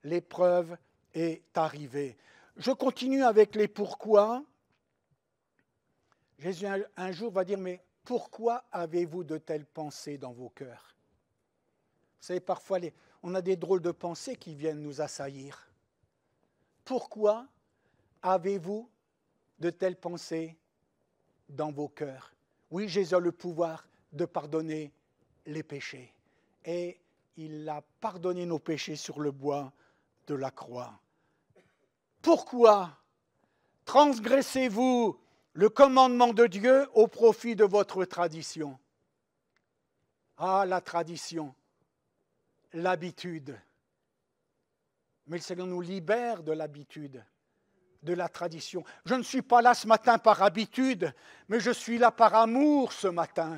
l'épreuve est arrivée. Je continue avec les pourquoi. Jésus un jour va dire, mais pourquoi avez-vous de telles pensées dans vos cœurs? Vous savez, parfois, on a des drôles de pensées qui viennent nous assaillir. Pourquoi avez-vous de telles pensées dans vos cœurs? Oui, Jésus a le pouvoir de pardonner les péchés. Et il a pardonné nos péchés sur le bois de la croix. Pourquoi transgressez-vous le commandement de Dieu au profit de votre tradition? Ah, la tradition, l'habitude. Mais le Seigneur nous libère de l'habitude, de la tradition. Je ne suis pas là ce matin par habitude, mais je suis là par amour ce matin.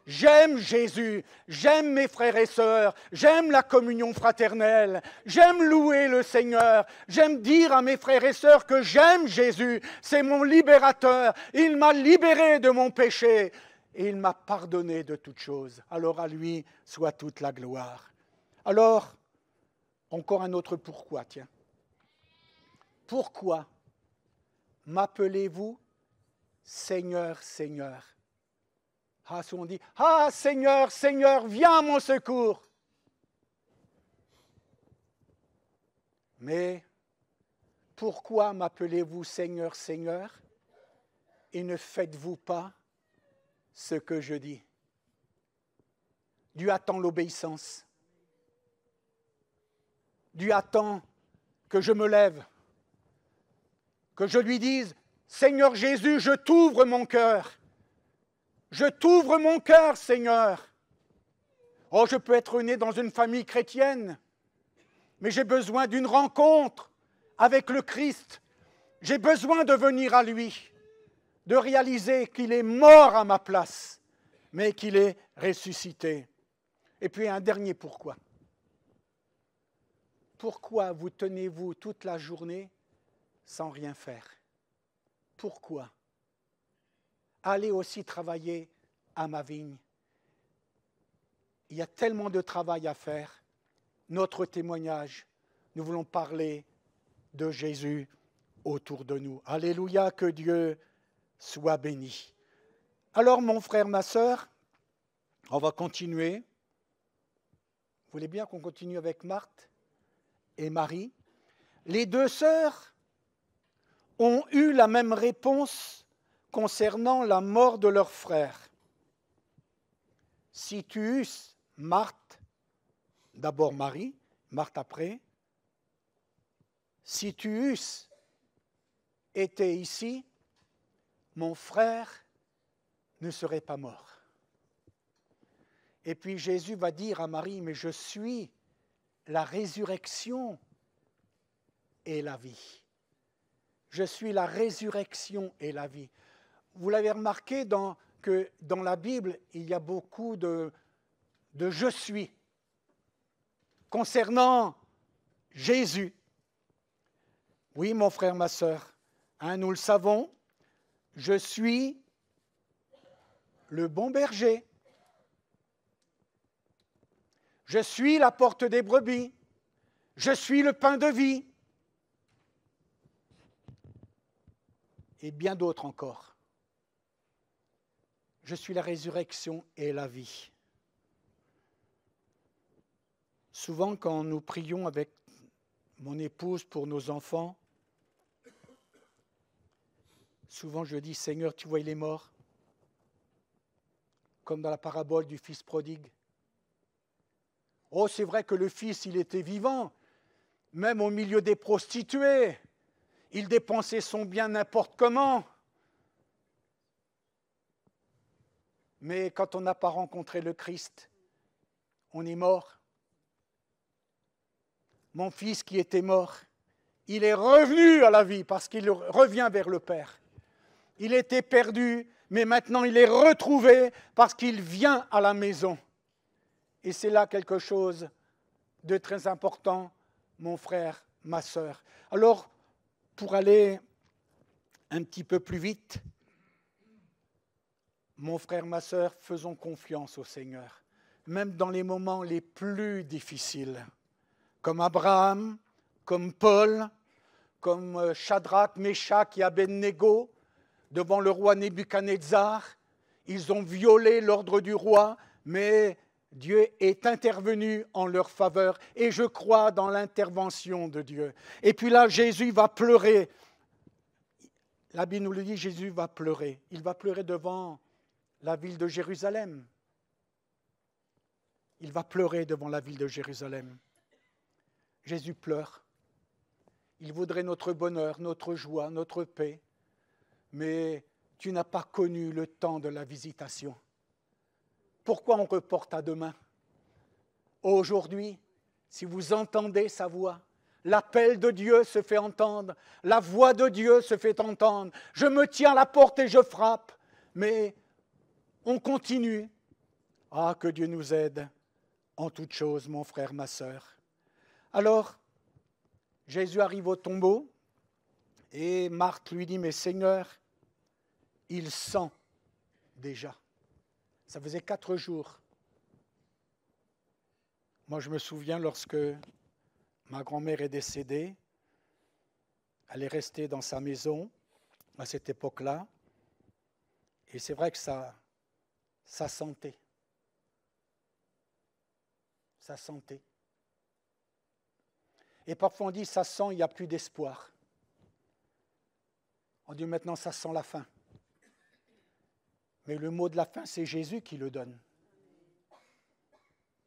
J'aime Jésus, j'aime mes frères et sœurs, j'aime la communion fraternelle, j'aime louer le Seigneur, j'aime dire à mes frères et sœurs que j'aime Jésus, c'est mon libérateur, il m'a libéré de mon péché et il m'a pardonné de toutes choses. Alors à lui soit toute la gloire. Alors, encore un autre pourquoi, tiens. Pourquoi m'appelez-vous Seigneur, Seigneur? Ah, souvent on dit, ah Seigneur, Seigneur, viens à mon secours. Mais pourquoi m'appelez-vous Seigneur, Seigneur et ne faites-vous pas ce que je dis? Dieu attend l'obéissance. Dieu attend que je me lève, que je lui dise, Seigneur Jésus, je t'ouvre mon cœur. Je t'ouvre mon cœur, Seigneur. Oh, je peux être né dans une famille chrétienne, mais j'ai besoin d'une rencontre avec le Christ. J'ai besoin de venir à lui, de réaliser qu'il est mort à ma place, mais qu'il est ressuscité. Et puis un dernier pourquoi. Pourquoi vous tenez-vous toute la journée sans rien faire? Pourquoi? Allez aussi travailler à ma vigne. Il y a tellement de travail à faire. Notre témoignage, nous voulons parler de Jésus autour de nous. Alléluia, que Dieu soit béni. Alors, mon frère, ma sœur, on va continuer. Vous voulez bien qu'on continue avec Marthe et Marie? Les deux sœurs ont eu la même réponse concernant la mort de leur frère. Si tu eusses, Marthe, d'abord Marie, Marthe après, si tu eusses été ici, mon frère ne serait pas mort. Et puis Jésus va dire à Marie, mais je suis la résurrection et la vie. Je suis la résurrection et la vie. Vous l'avez remarqué que dans la Bible, il y a beaucoup de je suis concernant Jésus. Oui, mon frère, ma sœur, nous le savons, je suis le bon berger. Je suis la porte des brebis. Je suis le pain de vie. Et bien d'autres encore. Je suis la résurrection et la vie. Souvent, quand nous prions avec mon épouse pour nos enfants, souvent je dis, Seigneur, tu vois, il est mort. Comme dans la parabole du fils prodigue. Oh, c'est vrai que le fils, il était vivant, même au milieu des prostituées. Il dépensait son bien n'importe comment. Mais quand on n'a pas rencontré le Christ, on est mort. Mon fils qui était mort, il est revenu à la vie parce qu'il revient vers le Père. Il était perdu, mais maintenant il est retrouvé parce qu'il vient à la maison. Et c'est là quelque chose de très important, mon frère, ma sœur. Alors, pour aller un petit peu plus vite, mon frère, ma sœur, faisons confiance au Seigneur, même dans les moments les plus difficiles, comme Abraham, comme Paul, comme Shadrach, Meshach et Abednego, devant le roi Nebuchadnezzar. Ils ont violé l'ordre du roi, mais Dieu est intervenu en leur faveur et je crois dans l'intervention de Dieu. Et puis là, Jésus va pleurer. La Bible nous le dit, Jésus va pleurer. Il va pleurer devant la ville de Jérusalem. Il va pleurer devant la ville de Jérusalem. Jésus pleure. Il voudrait notre bonheur, notre joie, notre paix. Mais tu n'as pas connu le temps de la visitation. Pourquoi on reporte à demain? Aujourd'hui, si vous entendez sa voix, l'appel de Dieu se fait entendre, la voix de Dieu se fait entendre. Je me tiens à la porte et je frappe, mais on continue. Ah, que Dieu nous aide en toutes choses, mon frère, ma sœur. Alors, Jésus arrive au tombeau et Marthe lui dit, mais Seigneur, il sent déjà. Ça faisait 4 jours. Moi, je me souviens lorsque ma grand-mère est décédée, elle est restée dans sa maison à cette époque-là. Et c'est vrai que ça sentait. Ça sentait. Et parfois on dit, ça sent, il n'y a plus d'espoir. On dit maintenant, ça sent la fin. Mais le mot de la fin, c'est Jésus qui le donne.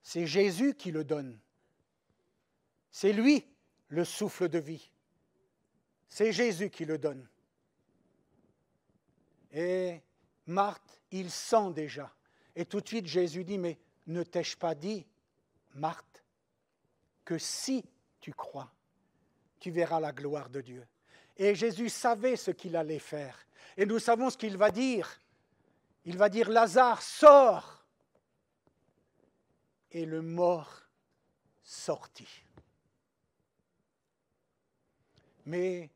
C'est Jésus qui le donne. C'est lui, le souffle de vie. C'est Jésus qui le donne. Et Marthe, il sent déjà. Et tout de suite, Jésus dit, mais ne t'ai-je pas dit, Marthe, que si tu crois, tu verras la gloire de Dieu. Et Jésus savait ce qu'il allait faire. Et nous savons ce qu'il va dire. Il va dire, Lazare, sors. Et le mort sortit. Mais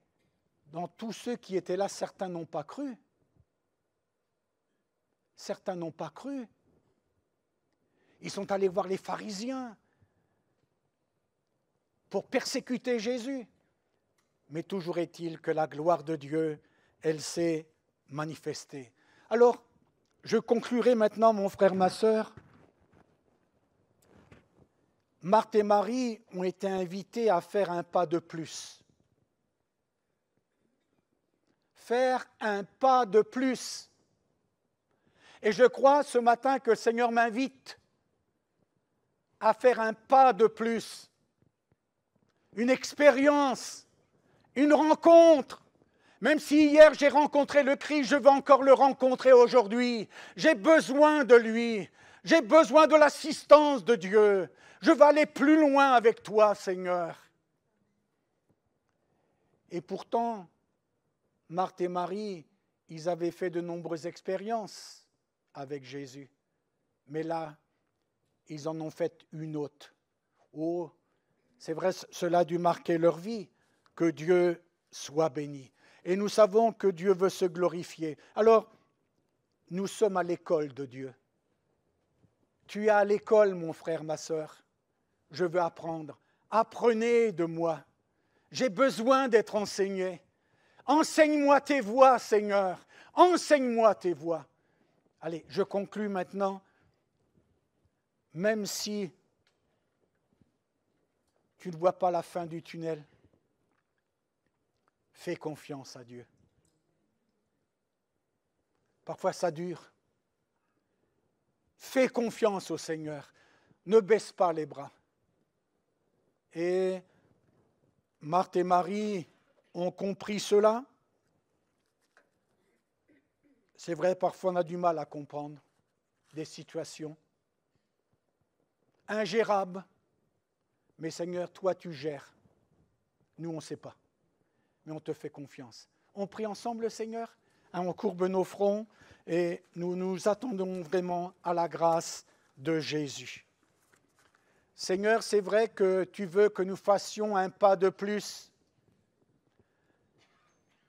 dans tous ceux qui étaient là, certains n'ont pas cru. Certains n'ont pas cru. Ils sont allés voir les pharisiens pour persécuter Jésus. Mais toujours est-il que la gloire de Dieu, elle s'est manifestée. Alors, je conclurai maintenant, mon frère, ma sœur. Marthe et Marie ont été invités à faire un pas de plus. Faire un pas de plus. Et je crois ce matin que le Seigneur m'invite à faire un pas de plus. Une expérience, une rencontre. Même si hier j'ai rencontré le Christ, je veux encore le rencontrer aujourd'hui. J'ai besoin de lui. J'ai besoin de l'assistance de Dieu. Je veux aller plus loin avec toi, Seigneur. Et pourtant, Marthe et Marie, ils avaient fait de nombreuses expériences avec Jésus. Mais là, ils en ont fait une autre. Oh, c'est vrai, cela a dû marquer leur vie. Que Dieu soit béni. Et nous savons que Dieu veut se glorifier. Alors, nous sommes à l'école de Dieu. Tu es à l'école, mon frère, ma sœur. Je veux apprendre. Apprenez de moi. J'ai besoin d'être enseigné. Enseigne-moi tes voies, Seigneur. Enseigne-moi tes voies. Allez, je conclus maintenant. Même si tu ne vois pas la fin du tunnel, fais confiance à Dieu. Parfois ça dure. Fais confiance au Seigneur. Ne baisse pas les bras. Et Marthe et Marie ont compris cela. C'est vrai, parfois on a du mal à comprendre des situations ingérables. Mais Seigneur, toi tu gères. Nous, on ne sait pas. Mais on te fait confiance. On prie ensemble, Seigneur. On courbe nos fronts et nous nous attendons vraiment à la grâce de Jésus. Seigneur, c'est vrai que tu veux que nous fassions un pas de plus.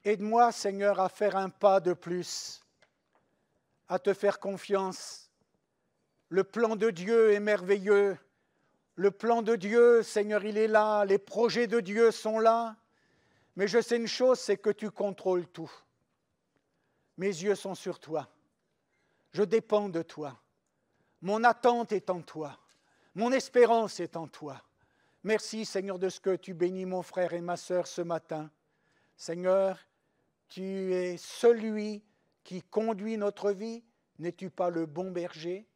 Aide-moi, Seigneur, à faire un pas de plus, à te faire confiance. Le plan de Dieu est merveilleux. Le plan de Dieu, Seigneur, il est là. Les projets de Dieu sont là. Mais je sais une chose, c'est que tu contrôles tout. Mes yeux sont sur toi. Je dépends de toi. Mon attente est en toi. Mon espérance est en toi. Merci, Seigneur, de ce que tu bénis mon frère et ma sœur ce matin. Seigneur, tu es celui qui conduit notre vie. N'es-tu pas le bon berger?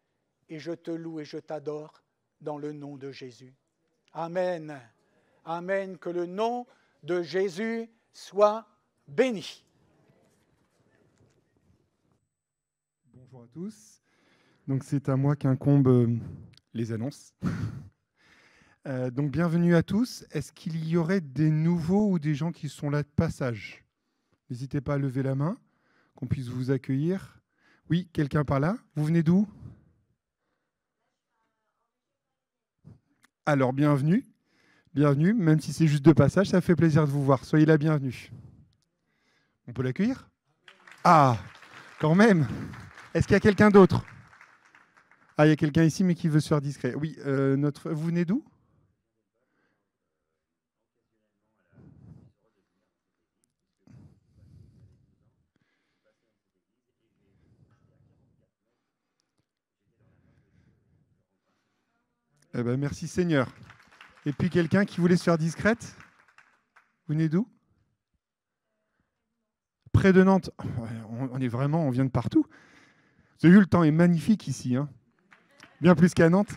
Et je te loue et je t'adore dans le nom de Jésus. Amen. Amen. Que le nom de Jésus soit béni. Bonjour à tous. Donc c'est à moi qu'incombe les annonces. Donc bienvenue à tous. Est-ce qu'il y aurait des nouveaux ou des gens qui sont là de passage? N'hésitez pas à lever la main, qu'on puisse vous accueillir. Oui, quelqu'un par là? Vous venez d'où? Alors bienvenue. Bienvenue, même si c'est juste de passage, ça fait plaisir de vous voir. Soyez la bienvenue. On peut l'accueillir? Ah, quand même. Est-ce qu'il y a quelqu'un d'autre? Ah, il y a quelqu'un ici, mais qui veut se faire discret. Oui, vous venez d'où? Eh ben, merci Seigneur. Et puis quelqu'un qui voulait se faire discrète? Vous venez d'où? Près de Nantes. On vient de partout. Vous avez vu, le temps est magnifique ici, hein? Bien plus qu'à Nantes.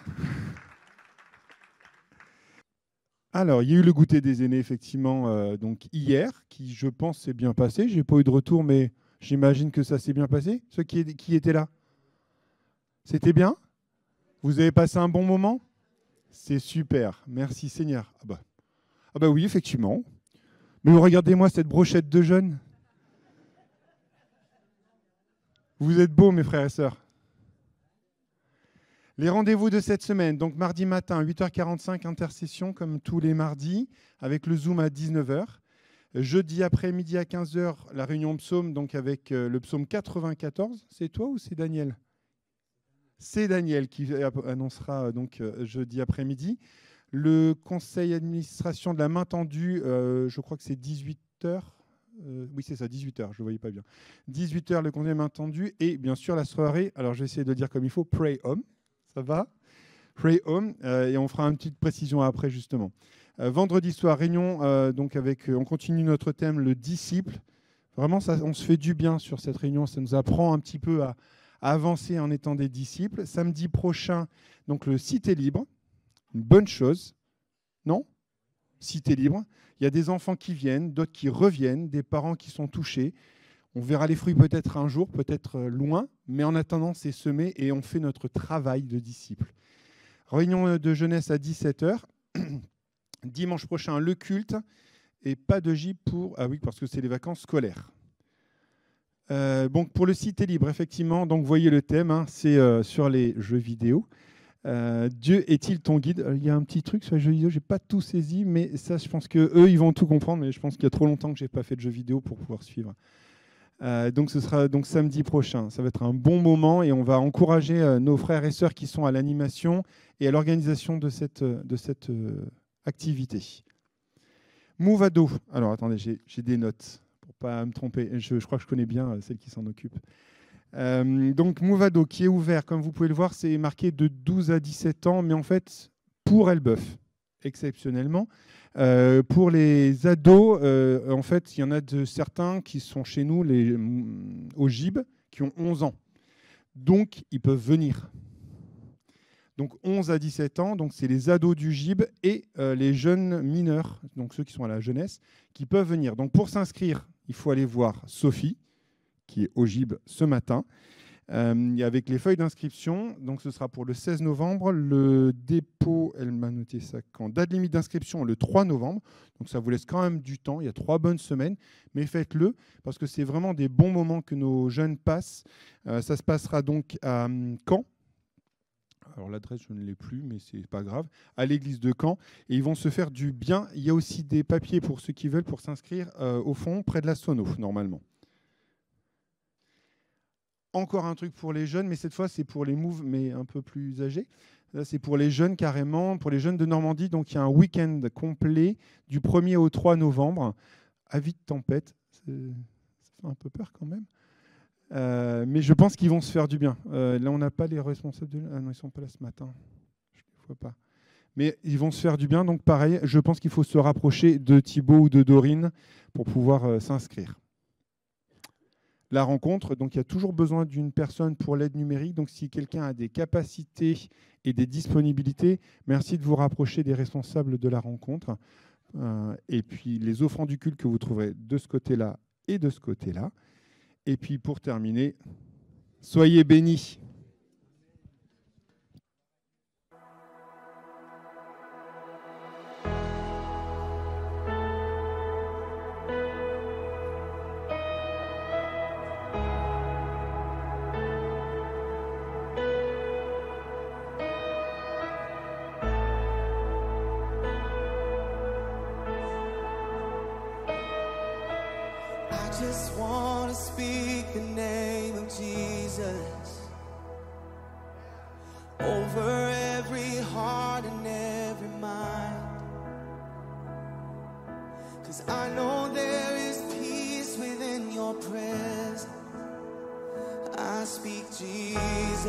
Alors, il y a eu le goûter des aînés, effectivement, donc hier, qui, je pense, s'est bien passé. Je n'ai pas eu de retour, mais j'imagine que ça s'est bien passé. Ceux qui étaient là? C'était bien? Vous avez passé un bon moment? C'est super. Merci Seigneur. Ah bah oui, effectivement. Mais regardez-moi cette brochette de jeunes. Vous êtes beaux, mes frères et sœurs. Les rendez-vous de cette semaine, donc mardi matin, 8h45, intercession, comme tous les mardis, avec le Zoom à 19h. Jeudi après-midi à 15h, la réunion psaume, donc avec le psaume 94. C'est toi ou c'est Daniel? C'est Daniel qui annoncera donc jeudi après-midi. Le conseil d'administration de la main tendue, je crois que c'est 18h. Oui, c'est ça, 18h, je ne voyais pas bien. 18h, le conseil de main tendue. Et bien sûr, la soirée, alors je vais essayer de le dire comme il faut, Pray Home. Ça va? Pray Home. Et on fera une petite précision après, justement. Vendredi soir, réunion, donc on continue notre thème, le disciple. Vraiment, ça, on se fait du bien sur cette réunion. Ça nous apprend un petit peu à avancer en étant des disciples. Samedi prochain, donc le Cité Libre. Une bonne chose. Non? Cité Libre. Il y a des enfants qui viennent, d'autres qui reviennent, des parents qui sont touchés. On verra les fruits peut-être un jour, peut-être loin, Mais en attendant, c'est semer et on fait notre travail de disciple. Réunion de jeunesse à 17h. Dimanche prochain, le culte. Et pas de gîte pour... Ah oui, parce que c'est les vacances scolaires. Donc pour le site est libre, effectivement. Donc vous voyez le thème, hein, c'est sur les jeux vidéo. Dieu est-il ton guide? Il y a un petit truc sur les jeux vidéo, je n'ai pas tout saisi, mais ça, je pense qu'eux, ils vont tout comprendre. Mais je pense qu'il y a trop longtemps que je n'ai pas fait de jeux vidéo pour pouvoir suivre. Donc ce sera donc samedi prochain. Ça va être un bon moment et on va encourager nos frères et sœurs qui sont à l'animation et à l'organisation de cette activité. Mouvado. Alors attendez, j'ai des notes pour ne pas me tromper. Je crois que je connais bien celle qui s'en occupe. Donc Mouvado qui est ouvert, comme vous pouvez le voir, c'est marqué de 12 à 17 ans, mais en fait pour Elbeuf, exceptionnellement. Pour les ados, en fait, il y en a certains qui sont chez nous au GIB, qui ont 11 ans. Donc, ils peuvent venir. Donc, 11 à 17 ans, donc c'est les ados du GIB et les jeunes mineurs, donc ceux qui sont à la jeunesse, qui peuvent venir. Donc, pour s'inscrire, il faut aller voir Sophie, qui est au GIB ce matin. Avec les feuilles d'inscription, donc ce sera pour le 16 novembre. Le dépôt, elle m'a noté ça quand? Date limite d'inscription le 3 novembre. Donc ça vous laisse quand même du temps. Il y a 3 bonnes semaines. Mais faites-le parce que c'est vraiment des bons moments que nos jeunes passent. Ça se passera donc à Caen. Alors l'adresse, je ne l'ai plus, mais ce n'est pas grave. À l'église de Caen. Et ils vont se faire du bien. Il y a aussi des papiers pour ceux qui veulent pour s'inscrire au fond, près de la Sono, normalement. Encore un truc pour les jeunes, mais cette fois, c'est pour les moves, mais un peu plus âgés. Là, c'est pour les jeunes carrément, pour les jeunes de Normandie. Donc, il y a un week-end complet du 1er au 3 novembre. Avis de tempête. Ça fait un peu peur quand même. Mais je pense qu'ils vont se faire du bien. Là, on n'a pas les responsables de... Ah non, ils ne sont pas là ce matin. Je ne les vois pas. Mais ils vont se faire du bien. Donc, pareil, je pense qu'il faut se rapprocher de Thibaut ou de Dorine pour pouvoir s'inscrire. La rencontre, donc il y a toujours besoin d'une personne pour l'aide numérique. Donc si quelqu'un a des capacités et des disponibilités, merci de vous rapprocher des responsables de la rencontre. Et puis les offrandes du culte que vous trouverez de ce côté-là et de ce côté-là. Et puis pour terminer, soyez bénis. I just want to speak the name of Jesus over every heart and every mind, 'cause I know there is peace within your presence. I speak Jesus.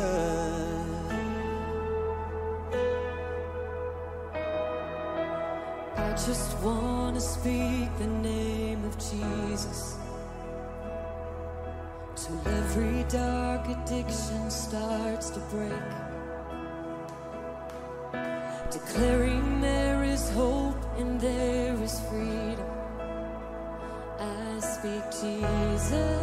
I just want to speak the name of Jesus till every dark addiction starts to break, declaring there is hope and there is freedom. I speak Jesus.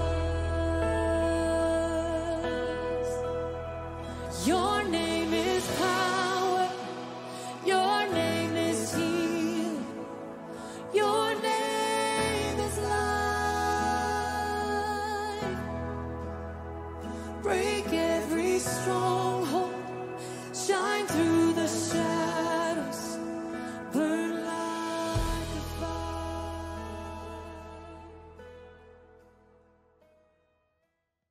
Your name is power. Your name is healing. Your name is life. Break every stronghold.